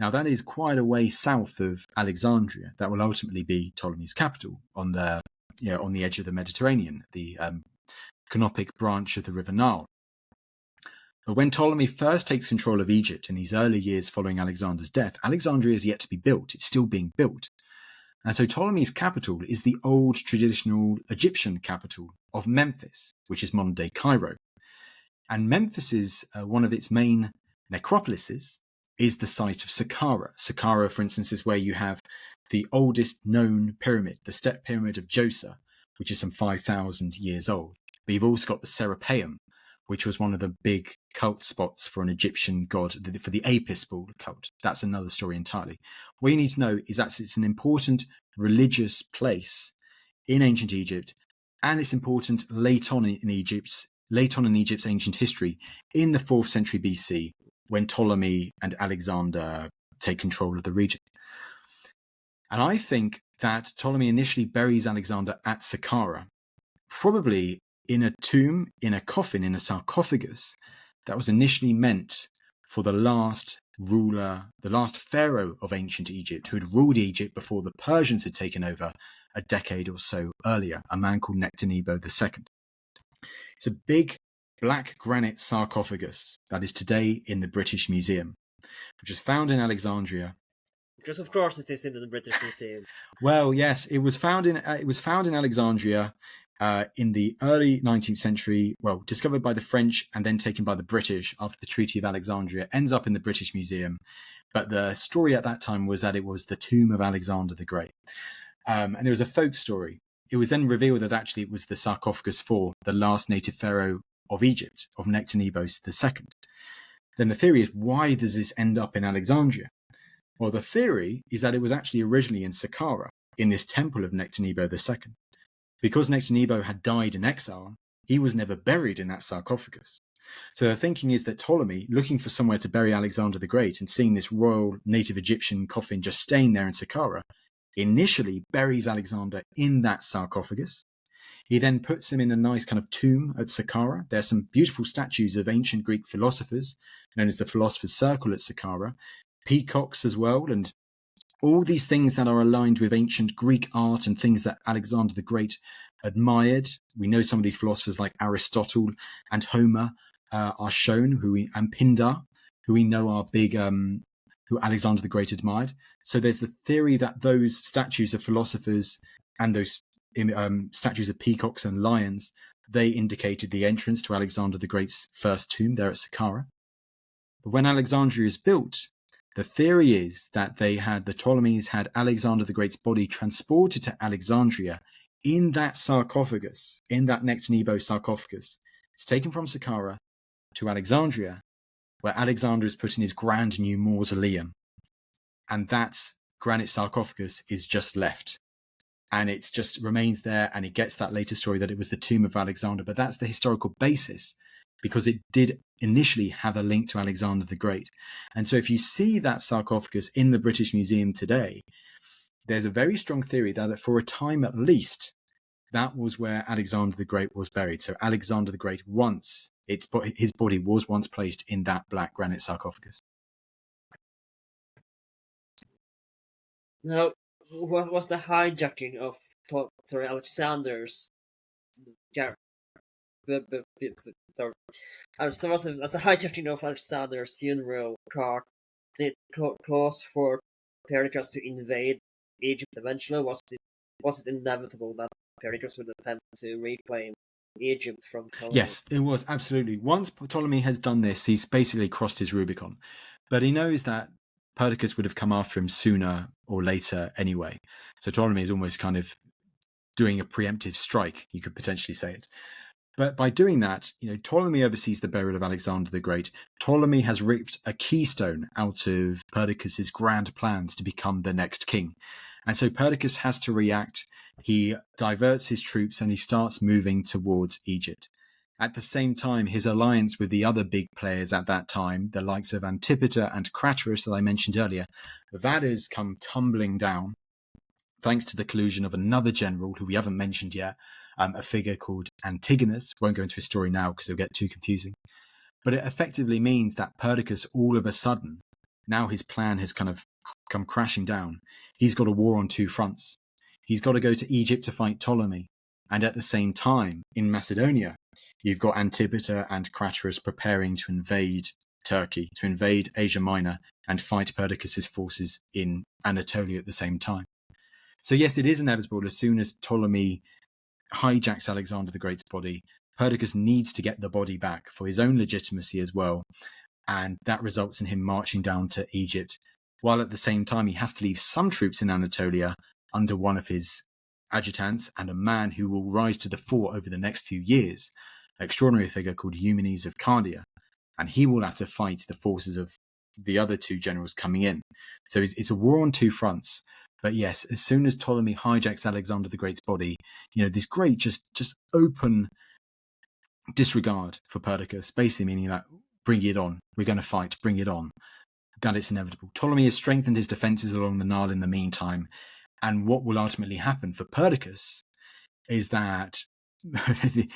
Now that is quite a way south of Alexandria. That will ultimately be Ptolemy's capital on the edge of the Mediterranean, the canopic branch of the River Nile. But when Ptolemy first takes control of Egypt in these early years following Alexander's death, Alexandria is yet to be built. It's still being built. And so Ptolemy's capital is the old traditional Egyptian capital of Memphis, which is modern-day Cairo. And Memphis's one of its main necropolises is the site of Saqqara. Saqqara, for instance, is where you have the oldest known pyramid, the Step Pyramid of Djoser, which is some 5,000 years old. But you've also got the Serapeum, which was one of the big cult spots for an Egyptian god, for the Apispal cult. That's another story entirely. What you need to know is that it's an important religious place in ancient Egypt, and it's important late on in Egypt's ancient history, in the 4th century BC, when Ptolemy and Alexander take control of the region. And I think that Ptolemy initially buries Alexander at Saqqara, probably in a tomb, in a coffin, in a sarcophagus that was initially meant for the last ruler, the last pharaoh of ancient Egypt, who had ruled Egypt before the Persians had taken over a decade or so earlier, a man called Nectanebo II. It's a big black granite sarcophagus that is today in the British Museum, which was found in Alexandria. Because of course it is in the British Museum. Well, yes, it was found in Alexandria in the early 19th century, discovered by the French and then taken by the British after the Treaty of Alexandria, ends up in the British Museum. But the story at that time was that it was the tomb of Alexander the Great. And it was a folk story. It was then revealed that actually it was the sarcophagus for the last native pharaoh of Egypt, of Nectanebo II. Then the theory is, why does this end up in Alexandria? Well, the theory is that it was actually originally in Saqqara, in this temple of Nectanebo II. Because Nectanebo had died in exile, he was never buried in that sarcophagus. So the thinking is that Ptolemy, looking for somewhere to bury Alexander the Great and seeing this royal native Egyptian coffin just staying there in Saqqara, initially buries Alexander in that sarcophagus. He then puts him in a nice kind of tomb at Saqqara. There are some beautiful statues of ancient Greek philosophers, known as the Philosopher's Circle at Saqqara, peacocks as well, and all these things that are aligned with ancient Greek art and things that Alexander the Great admired. We know some of these philosophers like Aristotle and Homer are shown, and Pindar, who we know are big, who Alexander the Great admired. So there's the theory that those statues of philosophers and those statues of peacocks and lions, they indicated the entrance to Alexander the Great's first tomb there at Saqqara. But when Alexandria is built, the theory is that the Ptolemies had Alexander the Great's body transported to Alexandria in that sarcophagus, in that Nectanebo sarcophagus. It's taken from Saqqara to Alexandria, where Alexander is put in his grand new mausoleum. And that granite sarcophagus is just left. And it just remains there, and it gets that later story that it was the tomb of Alexander. But that's the historical basis, because it did initially have a link to Alexander the Great. And so if you see that sarcophagus in the British Museum today, there's a very strong theory that for a time at least, that was where Alexander the Great was buried. So Alexander the Great his body was once placed in that black granite sarcophagus. Now, what was the hijacking of Alexander's? Was the hijacking of Alexander's funeral cart the cause for Perdicas to invade Egypt eventually? Was it inevitable that Perdicas would attempt to reclaim Egypt from Ptolemy? Yes, it was, absolutely. Once Ptolemy has done this, he's basically crossed his Rubicon. But he knows that Perdicas would have come after him sooner or later anyway. So Ptolemy is almost kind of doing a preemptive strike, you could potentially say it. But by doing that, Ptolemy oversees the burial of Alexander the Great. Ptolemy has ripped a keystone out of Perdicas's grand plans to become the next king. And so Perdicas has to react. He diverts his troops and he starts moving towards Egypt. At the same time, his alliance with the other big players at that time, the likes of Antipater and Craterus that I mentioned earlier, that has come tumbling down thanks to the collusion of another general who we haven't mentioned yet, a figure called Antigonus. Won't go into his story now because it'll get too confusing. But it effectively means that Perdicas, all of a sudden, now his plan has kind of come crashing down. He's got a war on two fronts. He's got to go to Egypt to fight Ptolemy. And at the same time, in Macedonia, you've got Antipater and Craterus preparing to invade Turkey, to invade Asia Minor and fight Perdicas's forces in Anatolia at the same time. So yes, it is inevitable. As soon as Ptolemy hijacks Alexander the Great's body, Perdicas needs to get the body back for his own legitimacy as well. And that results in him marching down to Egypt, while at the same time he has to leave some troops in Anatolia under one of his adjutants and a man who will rise to the fore over the next few years, an extraordinary figure called Eumenes of Cardia. And he will have to fight the forces of the other two generals coming in. So it's a war on two fronts. But yes, as soon as Ptolemy hijacks Alexander the Great's body, this great just open disregard for Perdicas, basically meaning that bring it on, we're going to fight, bring it on, that it's inevitable. Ptolemy has strengthened his defences along the Nile in the meantime, and what will ultimately happen for Perdicas is that the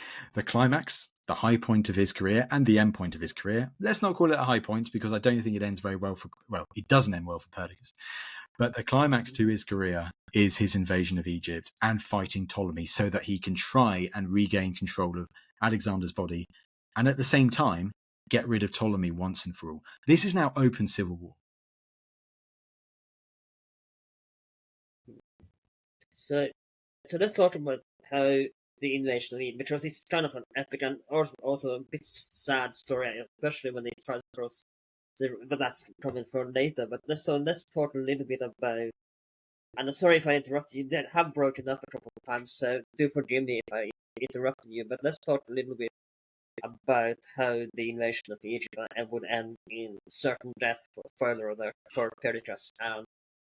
climax, the high point of his career and the end point of his career, let's not call it a high point because I don't think it ends very well it doesn't end well for Perdicas. But the climax to his career is his invasion of Egypt and fighting Ptolemy so that he can try and regain control of Alexander's body and at the same time get rid of Ptolemy once and for all. This is now open civil war. So let's talk about how the invasion of Egypt, because it's kind of an epic and also a bit sad story, especially when they try to cross. But that's coming for later. But let's talk a little bit about. And I'm sorry if I interrupted you. They have broken up a couple of times, so do forgive me if I interrupted you. But let's talk a little bit about how the invasion of Egypt would end in certain death for Perdicas, and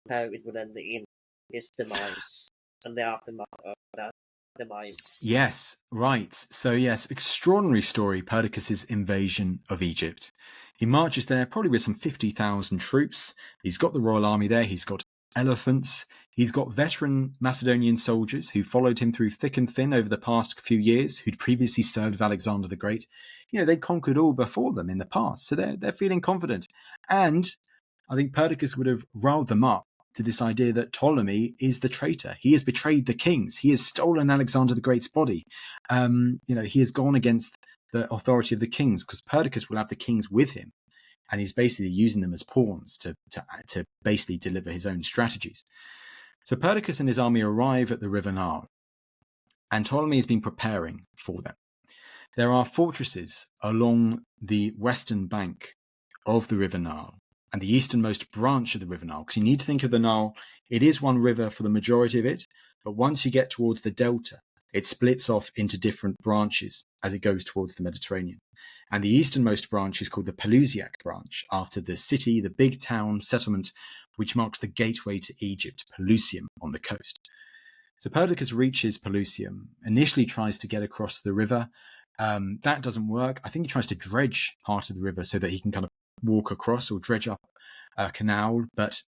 how it would end in his demise and the aftermath of that demise. Yes, right. So yes, extraordinary story, Perdicas' invasion of Egypt. He marches there probably with some 50,000 troops. He's got the royal army there. He's got elephants. He's got veteran Macedonian soldiers who followed him through thick and thin over the past few years, who'd previously served with Alexander the Great. They conquered all before them in the past, so they're feeling confident. And I think Perdicas would have riled them up to this idea that Ptolemy is the traitor. He has betrayed the kings. He has stolen Alexander the Great's body. He has gone against the authority of the kings because Perdicas will have the kings with him. And he's basically using them as pawns to basically deliver his own strategies. So Perdicas and his army arrive at the River Nile, and Ptolemy has been preparing for them. There are fortresses along the western bank of the River Nile and the easternmost branch of the River Nile, because you need to think of the Nile, it is one river for the majority of it, but once you get towards the delta, it splits off into different branches as it goes towards the Mediterranean. And the easternmost branch is called the Pelusiac branch, after the city, the big town settlement, which marks the gateway to Egypt, Pelusium, on the coast. So Perdicas reaches Pelusium, initially tries to get across the river. That doesn't work. I think he tries to dredge part of the river so that he can kind of walk across or dredge up a canal. But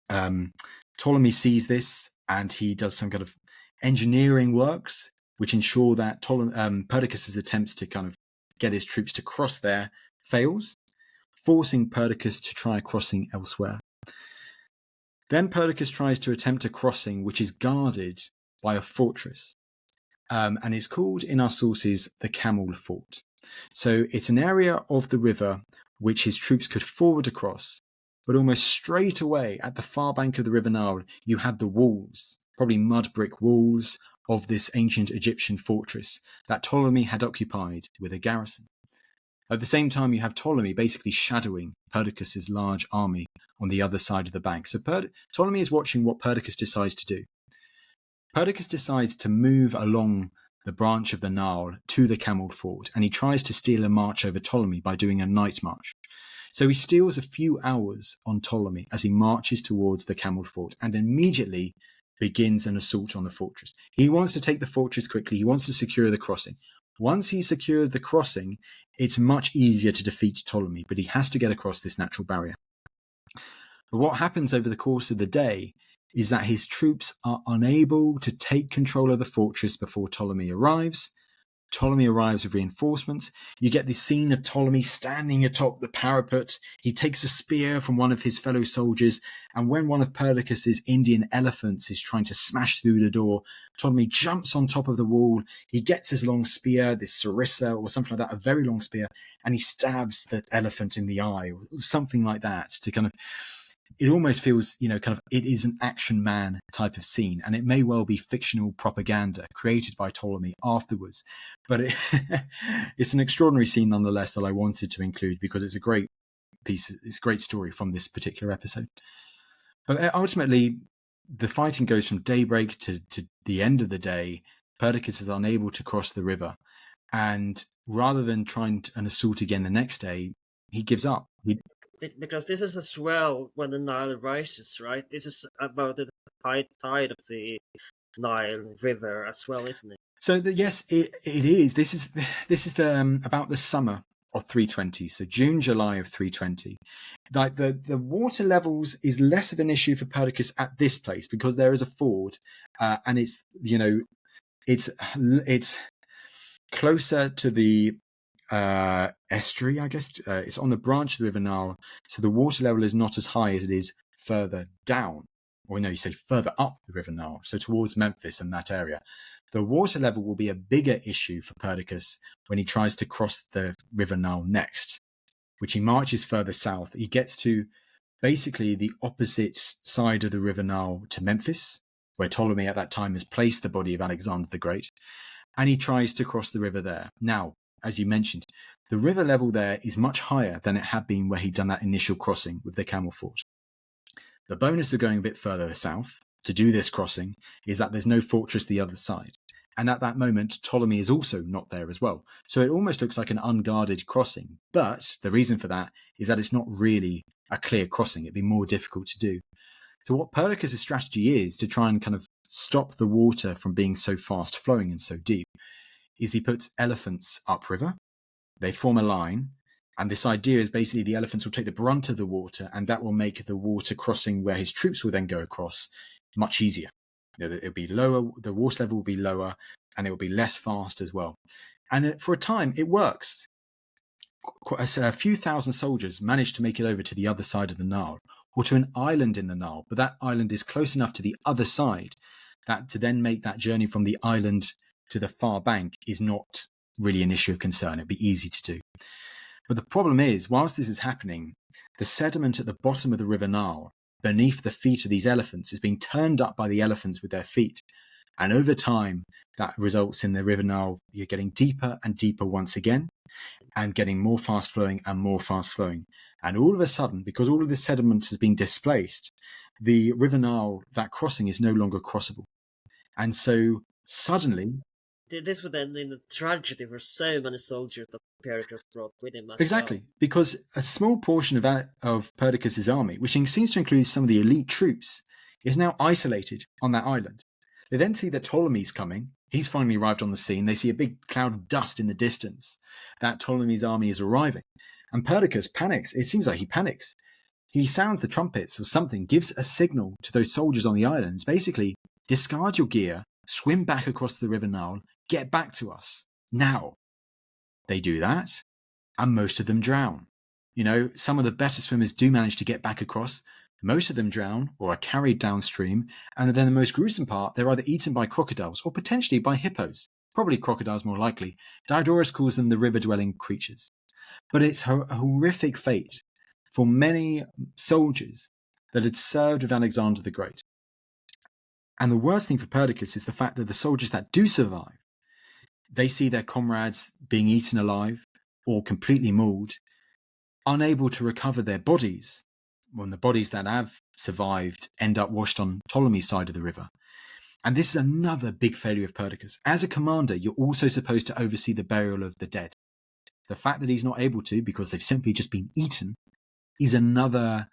Ptolemy sees this and he does some kind of engineering works which ensure that Perdicas' attempts to kind of get his troops to cross there fails, forcing Perdicas to try crossing elsewhere. Then Perdicas tries to attempt a crossing which is guarded by a fortress, and is called in our sources the Camel Fort. So it's an area of the river which his troops could forward across, but almost straight away at the far bank of the River Nile, you had the walls, probably mud brick walls, of this ancient Egyptian fortress that Ptolemy had occupied with a garrison. At the same time, you have Ptolemy basically shadowing Perdicas' large army on the other side of the bank. So Ptolemy is watching what Perdicas decides to do. Perdicas decides to move along the branch of the Nile, to the Camel Fort, and he tries to steal a march over Ptolemy by doing a night march. So he steals a few hours on Ptolemy as he marches towards the Camel Fort and immediately begins an assault on the fortress. He wants to take the fortress quickly. He wants to secure the crossing. Once he's secured the crossing, it's much easier to defeat Ptolemy, but he has to get across this natural barrier. But what happens over the course of the day is that his troops are unable to take control of the fortress before Ptolemy arrives. Ptolemy arrives with reinforcements. You get this scene of Ptolemy standing atop the parapet. He takes a spear from one of his fellow soldiers, and when one of Perdicas's Indian elephants is trying to smash through the door, Ptolemy jumps on top of the wall. He gets his long spear, this sarissa or something like that, a very long spear, and he stabs the elephant in the eye, or something like that, to kind of... It almost feels, it is an action man type of scene, and it may well be fictional propaganda created by Ptolemy afterwards. But it's an extraordinary scene nonetheless that I wanted to include because it's a great piece, it's a great story from this particular episode. But ultimately, the fighting goes from daybreak to the end of the day. Perdicas is unable to cross the river, and rather than trying an assault again the next day, he gives up. Because this is as well when the Nile rises, right? This is about the high tide of the Nile River as well, isn't it? So yes, it is. This is the about the summer of 320, so June, July of 320. Like the water levels is less of an issue for Perdicas at this place because there is a ford, and it's closer to the estuary, I guess. It's on the branch of the River Nile, so the water level is not as high as it is further down, or no, you say further up the River Nile, so towards Memphis and that area. The water level will be a bigger issue for Perdicas when he tries to cross the River Nile next, which he marches further south. He gets to basically the opposite side of the River Nile to Memphis, where Ptolemy at that time has placed the body of Alexander the Great, and he tries to cross the river there. Now, as you mentioned, the river level there is much higher than it had been where he'd done that initial crossing with the Camel Fort. The bonus of going a bit further south to do this crossing is that there's no fortress the other side. And at that moment, Ptolemy is also not there as well. So it almost looks like an unguarded crossing. But the reason for that is that it's not really a clear crossing. It'd be more difficult to do. So what Perdicas' strategy is to try and kind of stop the water from being so fast flowing and so deep is he puts elephants upriver. They form a line. And this idea is basically the elephants will take the brunt of the water, and that will make the water crossing where his troops will then go across much easier. It'll be lower, the water level will be lower, and it will be less fast as well. And for a time, it works. A few thousand soldiers managed to make it over to the other side of the Nile, or to an island in the Nile, but that island is close enough to the other side that to then make that journey from the island to the far bank is not really an issue of concern. It'd be easy to do. But the problem is, whilst this is happening, the sediment at the bottom of the River Nile, beneath the feet of these elephants, is being turned up by the elephants with their feet. And over time, that results in the River Nile, you're getting deeper and deeper once again, and getting more fast flowing and more fast flowing. And all of a sudden, because all of this sediment has been displaced, the River Nile, that crossing is no longer crossable. And so suddenly... This would end in a tragedy for so many soldiers that Perdicas brought with him as Exactly, well. because a small portion of Perdicas' army, which seems to include some of the elite troops, is now isolated on that island. They then see that Ptolemy's coming. He's finally arrived on the scene. They see a big cloud of dust in the distance. That Ptolemy's army is arriving. And Perdicas panics. It seems like he panics. He sounds the trumpets or something, gives a signal to those soldiers on the islands. Basically, discard your gear, swim back across the River Nile, get back to us, now. They do that, and most of them drown. Some of the better swimmers do manage to get back across. Most of them drown or are carried downstream, and then the most gruesome part, they're either eaten by crocodiles or potentially by hippos. Probably crocodiles more likely. Diodorus calls them the river-dwelling creatures. But it's a horrific fate for many soldiers that had served with Alexander the Great. And the worst thing for Perdicas is the fact that the soldiers that do survive, they see their comrades being eaten alive or completely mauled, unable to recover their bodies. When the bodies that have survived end up washed on Ptolemy's side of the river. And this is another big failure of Perdicas. As a commander, you're also supposed to oversee the burial of the dead. The fact that he's not able to, because they've simply just been eaten, is another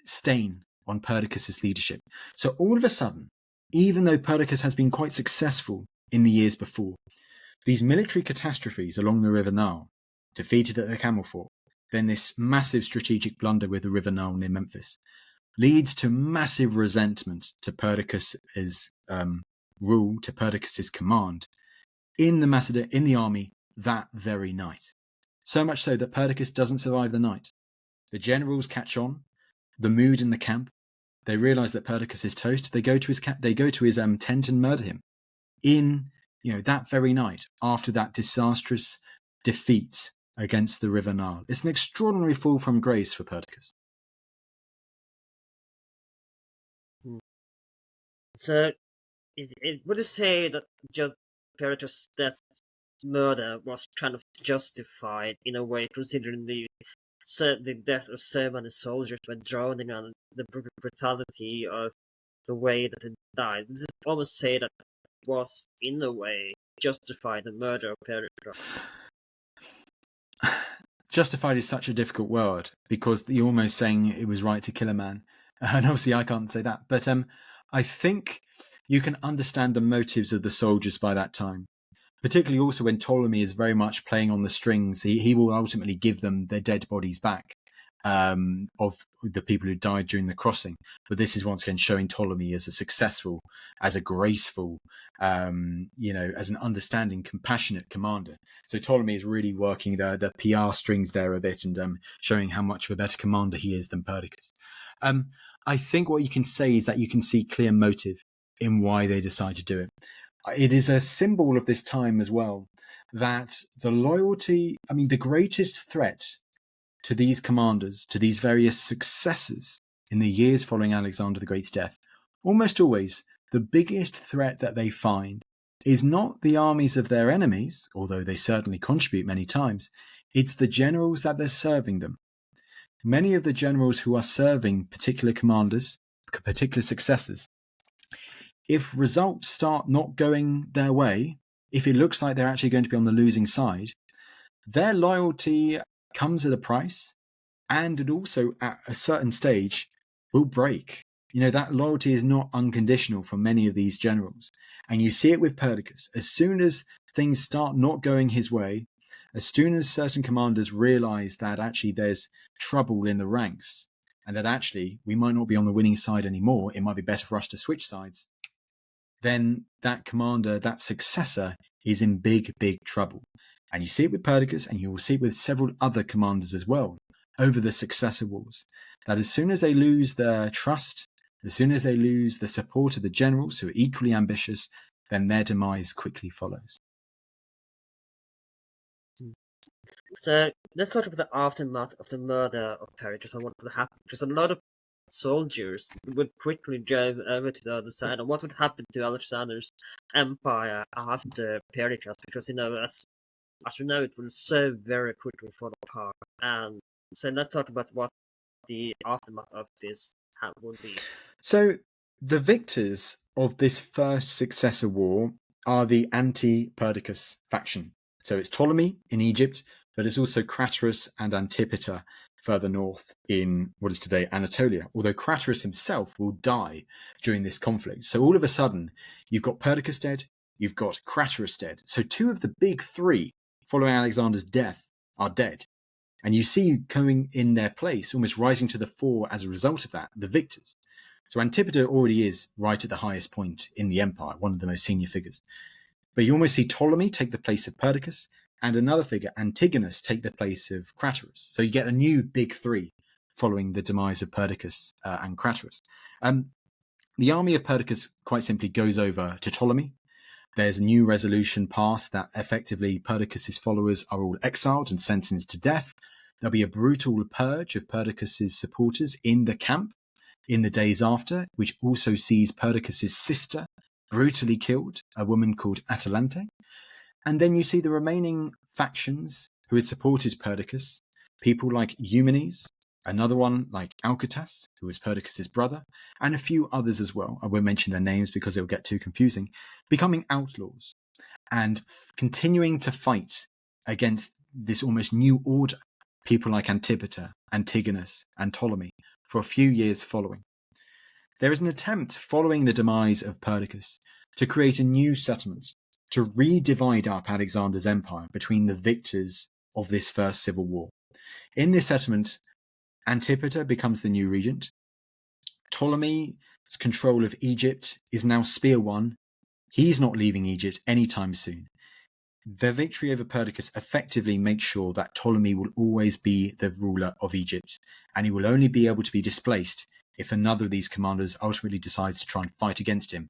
stain on Perdicas' leadership. So all of a sudden, even though Perdicas has been quite successful in the years before, these military catastrophes along the River Nile, defeated at the Camel Fort, then this massive strategic blunder with the River Nile near Memphis, leads to massive resentment to Perdicas' rule, to Perdicas' command in the army that very night. So much so that Perdicas doesn't survive the night. The generals catch on, the mood in the camp. They realise that Perdicas is toast. They go to his tent and murder him in that very night after that disastrous defeat against the River Nile. It's an extraordinary fall from grace for Perdicas. So, would you say that just Perdicas' death murder was kind of justified in a way, considering the death of so many soldiers were drowning and the brutality of the way that it died? Would you almost say that it was, in a way, justified the murder of Perdicas? Justified is such a difficult word because you're almost saying it was right to kill a man. And obviously I can't say that. But I think you can understand the motives of the soldiers by that time. Particularly also when Ptolemy is very much playing on the strings. He will ultimately give them their dead bodies back of the people who died during the crossing. But this is once again showing Ptolemy as a successful, as a graceful, as an understanding, compassionate commander. So Ptolemy is really working the PR strings there a bit and showing how much of a better commander he is than Perdicas. I think what you can say is that you can see clear motive in why they decide to do it. It is a symbol of this time as well that the greatest threat to these commanders, to these various successors in the years following Alexander the Great's death, almost always the biggest threat that they find is not the armies of their enemies, although they certainly contribute many times, it's the generals that they're serving them. Many of the generals who are serving particular commanders, particular successors, if results start not going their way, if it looks like they're actually going to be on the losing side, their loyalty comes at a price, and it also at a certain stage will break. That loyalty is not unconditional for many of these generals. And you see it with Perdicas. As soon as things start not going his way, as soon as certain commanders realize that actually there's trouble in the ranks and that actually we might not be on the winning side anymore, it might be better for us to switch sides, then that commander, that successor, is in big, big trouble. And you see it with Perdicas, and you will see it with several other commanders as well over the successor wars, that as soon as they lose their trust, as soon as they lose the support of the generals who are equally ambitious, then their demise quickly follows. So let's talk about the aftermath of the murder of Perdicas and what would happen, because a lot of soldiers would quickly drive over to the other side, and what would happen to Alexander's empire after Perdicas, because as we know, it will so very quickly fall apart. And so let's talk about what the aftermath of this would be. So the victors of this first successor war are the anti-Perdicas faction. So it's Ptolemy in Egypt, but it's also Craterus and Antipater further north in what is today Anatolia, although Craterus himself will die during this conflict. So all of a sudden, you've got Perdicas dead, you've got Craterus dead. So two of the big three following Alexander's death are dead. And you see coming in their place, almost rising to the fore as a result of that, the victors. So Antipater already is right at the highest point in the empire, one of the most senior figures. But you almost see Ptolemy take the place of Perdicas, and another figure, Antigonus, take the place of Craterus. So you get a new big three following the demise of Perdicas and Craterus. The army of Perdicas quite simply goes over to Ptolemy. There's a new resolution passed that effectively Perdicas' followers are all exiled and sentenced to death. There'll be a brutal purge of Perdicas' supporters in the camp in the days after, which also sees Perdicas' sister brutally killed, a woman called Atalante. And then you see the remaining factions who had supported Perdicas, people like Eumenes, Another one like Alcatas, who was Perdicas' brother, and a few others as well. I won't mention their names because it'll get too confusing, becoming outlaws and continuing to fight against this almost new order, people like Antipater, Antigonus, and Ptolemy, for a few years following. There is an attempt following the demise of Perdicas to create a new settlement, to re-divide up Alexander's empire between the victors of this first civil war. In this settlement, Antipater becomes the new regent. Ptolemy's control of Egypt is now Spear 1. He's not leaving Egypt anytime soon. The victory over Perdicas effectively makes sure that Ptolemy will always be the ruler of Egypt, and he will only be able to be displaced if another of these commanders ultimately decides to try and fight against him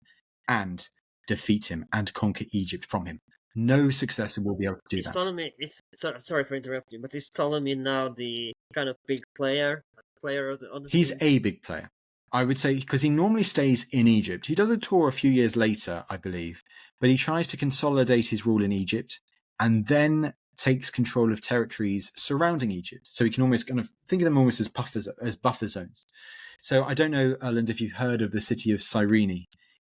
and defeat him and conquer Egypt from him. No successor will be able to do Is that. Ptolemy, sorry for interrupting, but is Ptolemy now the kind of big player on the He's scene? a big player, I would say, because he normally stays in Egypt. He does a tour a few years later, I believe, but he tries to consolidate his rule in Egypt and then takes control of territories surrounding Egypt. So he can almost kind of think of them almost as buffer zones. So I don't know, Erlend, if you've heard of the city of Cyrene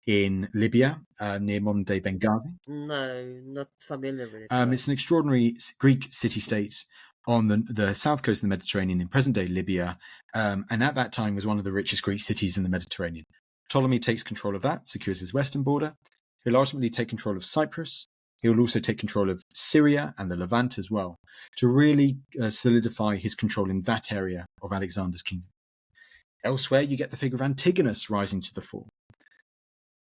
in Libya, near modern-day Benghazi. No, not familiar with it. It's an extraordinary Greek city-state on the south coast of the Mediterranean in present-day Libya, and at that time was one of the richest Greek cities in the Mediterranean. Ptolemy takes control of that, secures his western border. He'll ultimately take control of Cyprus. He'll also take control of Syria and the Levant as well, to really solidify his control in that area of Alexander's kingdom. Elsewhere, you get the figure of Antigonus rising to the fore.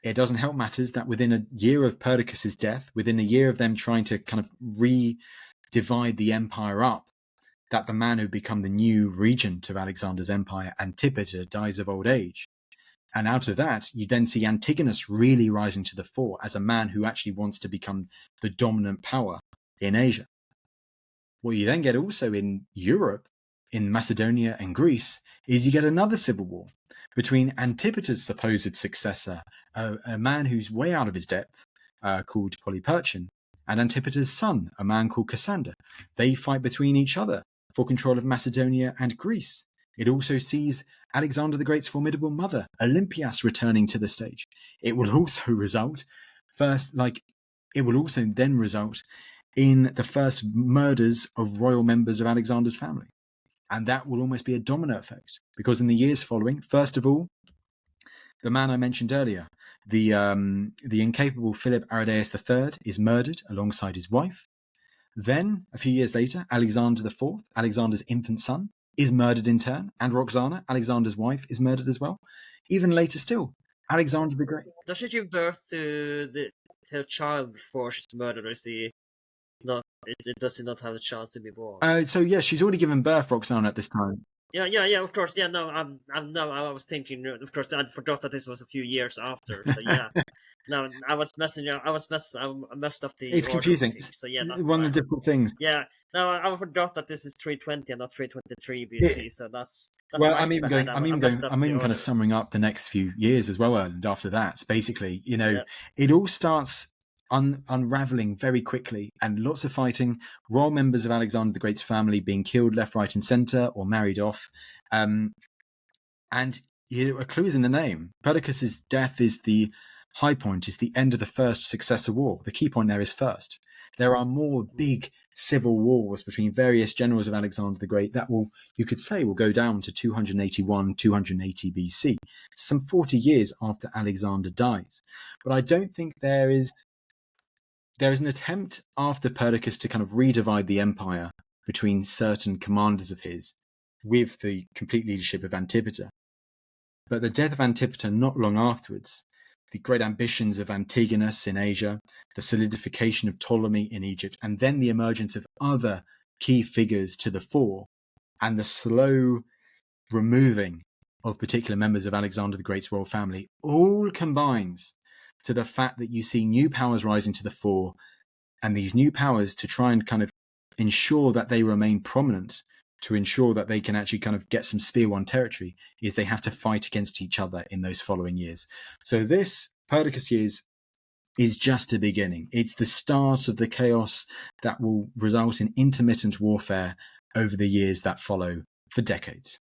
It doesn't help matters that within a year of Perdicas' death, within a year of them trying to kind of re-divide the empire up, that the man who become the new regent of Alexander's empire, Antipater, dies of old age. And out of that, you then see Antigonus really rising to the fore as a man who actually wants to become the dominant power in Asia. What you then get also in Europe, in Macedonia and Greece, is you get another civil war between Antipater's supposed successor, a man who's way out of his depth, called Polyperchon, and Antipater's son, a man called Cassander. They fight between each other for control of Macedonia and Greece. It also sees Alexander the Great's formidable mother, Olympias, returning to the stage. It will also result in the first murders of royal members of Alexander's family. And that will almost be a domino effect, because in the years following, first of all, the man I mentioned earlier, the incapable Philip Aridaeus III, is murdered alongside his wife. Then, a few years later, Alexander IV, Alexander's infant son, is murdered in turn, and Roxana, Alexander's wife, is murdered as well. Even later still, Alexander the Great. Does she give birth to her child before she's murdered, or is he not? Does he not have a chance to be born? So yeah, she's already given birth, Roxana, at this time. Yeah, of course. Yeah, no, I was thinking. Of course, I forgot that this was a few years after. So yeah, no, I messed up the. It's confusing. So yeah, that's one of the difficult things. Yeah, no, I forgot that this is 320 and not 323 BC. So that's well, I'm even kind of summing up the next few years as well, and after that, basically, it all starts unraveling very quickly, and lots of fighting, royal members of Alexander the Great's family being killed left, right, and center, or married off, and a clue is in the name. Perdicas' death is the high point, is the end of the first successor war. The key point there is first. There are more big civil wars between various generals of Alexander the Great that will go down to 281, 280 BC, some 40 years after Alexander dies. But I don't think there is an attempt after Perdicas to kind of redivide the empire between certain commanders of his with the complete leadership of Antipater. But the death of Antipater not long afterwards, the great ambitions of Antigonus in Asia, the solidification of Ptolemy in Egypt, and then the emergence of other key figures to the fore, and the slow removing of particular members of Alexander the Great's royal family, all combines to the fact that you see new powers rising to the fore, and these new powers, to try and kind of ensure that they remain prominent, to ensure that they can actually kind of get some Spear 1 territory, is they have to fight against each other in those following years. So this Perdicas years is just a beginning. It's the start of the chaos that will result in intermittent warfare over the years that follow for decades.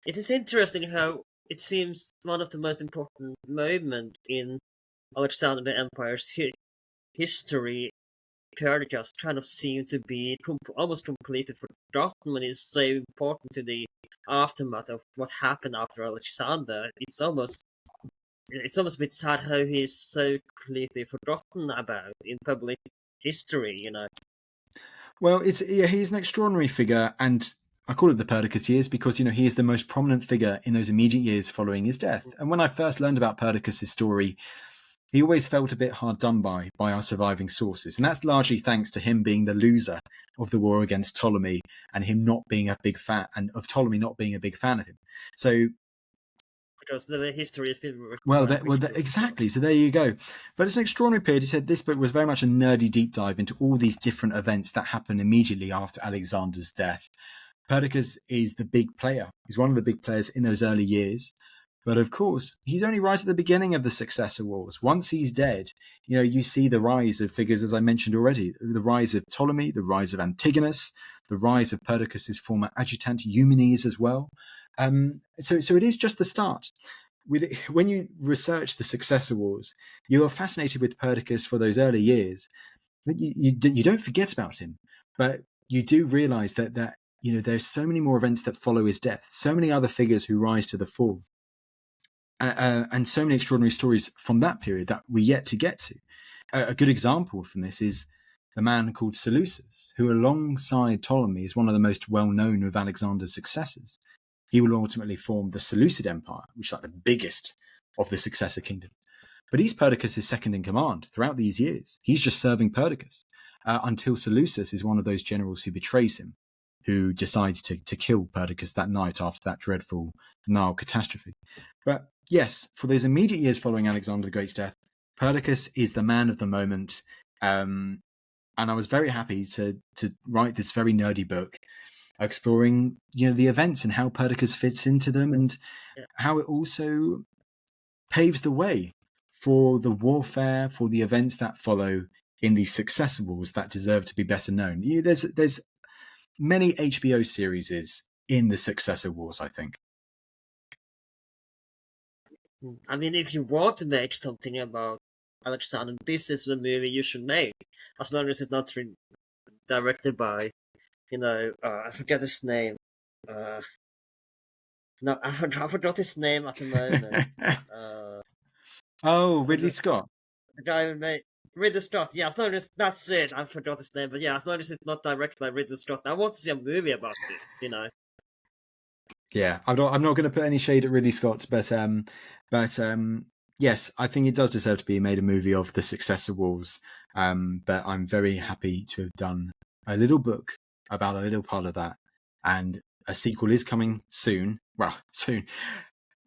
it is interesting how it seems one of the most important moments in Alexander the Empire's history. Perdicas kind of seem to be almost completely forgotten when it's so important to the aftermath of what happened after Alexander. It's almost a bit sad how he's so completely forgotten about in public history. Well, he's an extraordinary figure, and I call it the Perdicas years because he is the most prominent figure in those immediate years following his death. And when I first learned about Perdicas' story, he always felt a bit hard done by our surviving sources, and that's largely thanks to him being the loser of the war against Ptolemy and him not being a big fan, and of Ptolemy not being a big fan of him. So. Because the history is filled with exactly. So there you go. But it's an extraordinary period. He said this book was very much a nerdy deep dive into all these different events that happened immediately after Alexander's death. Perdicas is the big player. He's one of the big players in those early years. But of course, he's only right at the beginning of the successor wars. Once he's dead, you see the rise of figures, as I mentioned already, the rise of Ptolemy, the rise of Antigonus, the rise of Perdicas' former adjutant Eumenes as well. So it is just the start. When you research the successor wars, you are fascinated with Perdicas for those early years. You don't forget about him, but you do realize that there's so many more events that follow his death, so many other figures who rise to the fore, and so many extraordinary stories from that period that we yet to get to. A good example from this is the man called Seleucus, who alongside Ptolemy is one of the most well-known of Alexander's successors. He will ultimately form the Seleucid Empire, which is like the biggest of the successor kingdom. But he's Perdicas' second in command throughout these years. He's just serving Perdicas until Seleucus is one of those generals who betrays him, who decides to kill Perdicas that night after that dreadful Nile catastrophe. But yes, for those immediate years following Alexander the Great's death, Perdicas is the man of the moment. And I was very happy to write this very nerdy book exploring the events and how Perdicas fits into them, and how it also paves the way for the warfare, for the events that follow in these successor wars that deserve to be better known. There's many HBO series in the successor wars, I think. I mean, if you want to make something about Alexander, this is the movie you should make, as long as it's not directed by, I forget his name. No, I forgot his name at the moment. Ridley Scott. The guy who made Ridley Scott. Yeah, as long as that's it. I forgot his name, but yeah, as long as it's not directed by Ridley Scott, I want to see a movie about this. Yeah, I'm not going to put any shade at Ridley Scott, but yes, I think it does deserve to be made a movie of the successor wars. But I'm very happy to have done a little book about a little part of that, and a sequel is coming soon. Well, soon,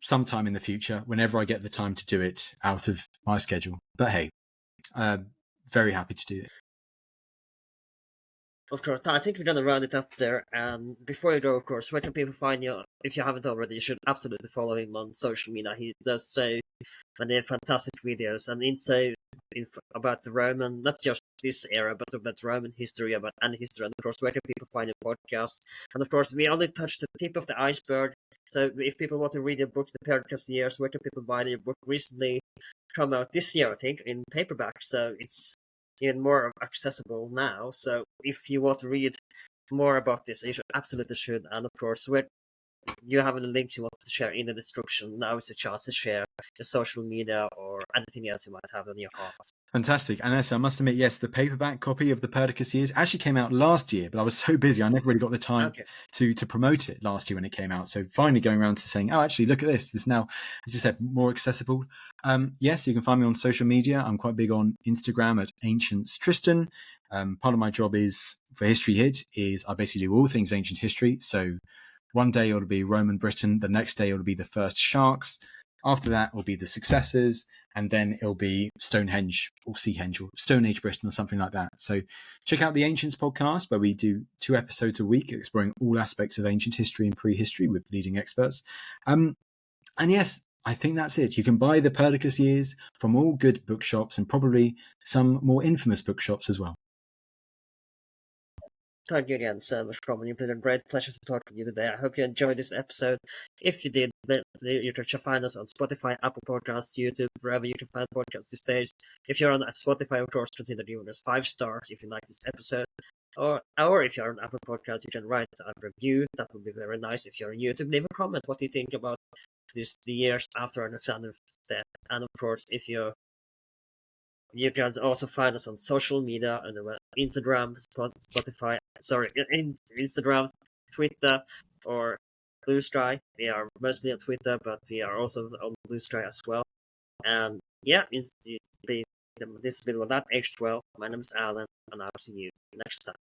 sometime in the future, whenever I get the time to do it out of my schedule. But hey, very happy to do it. Of course, I think we're gonna round it up there. And before you go, of course, where can people find you? If you haven't already, you should absolutely follow him on social media. He does so many fantastic videos and about the Roman, not just this era, but about Roman history, about any history. And of course, where can people find your podcast? And of course, we only touched the tip of the iceberg. So if people want to read your book, The Perdicas Years, where can people buy your book? Recently come out this year, I think, in paperback. So it's even more accessible now. So if you want to read more about this, you absolutely should. And of course, you have a link you want to share in the description. Now it's a chance to share your social media or anything else you might have on your heart. Fantastic. And I must admit, yes, the paperback copy of the Perdicas Years actually came out last year, but I was so busy, I never really got the time to promote it last year when it came out. So finally going around to saying, oh, actually, look at this. This is now, as you said, more accessible. Yes, you can find me on social media. I'm quite big on Instagram at Ancients Tristan. Part of my job is for History Hit is I basically do all things ancient history. So one day it'll be Roman Britain. The next day it'll be the first sharks. After that, it'll be the successors, and then it'll be Stonehenge or Seahenge or Stone Age Britain or something like that. So check out the Ancients podcast, where we do 2 episodes a week exploring all aspects of ancient history and prehistory with leading experts. And yes, I think that's it. You can buy the Perdicas Years from all good bookshops and probably some more infamous bookshops as well. thank you again so much for coming. It's been a great pleasure to talk with you today. I hope you enjoyed this episode. If you did, you can find us on Spotify, Apple Podcasts, YouTube, wherever you can find podcasts these days. If you're on Spotify, of course, consider giving us 5 stars if you like this episode. Or if you're on Apple Podcasts, you can write a review. That would be very nice. If you're on YouTube, leave a comment. What do you think about the years after Alexander's death? And of course, if you can also find us on social media on Instagram, Spotify, Instagram, Twitter, or Blue Sky. We are mostly on Twitter, but we are also on Blue Sky as well. And yeah, this has been That Aged Well. My name is Alan, and I'll see you next time.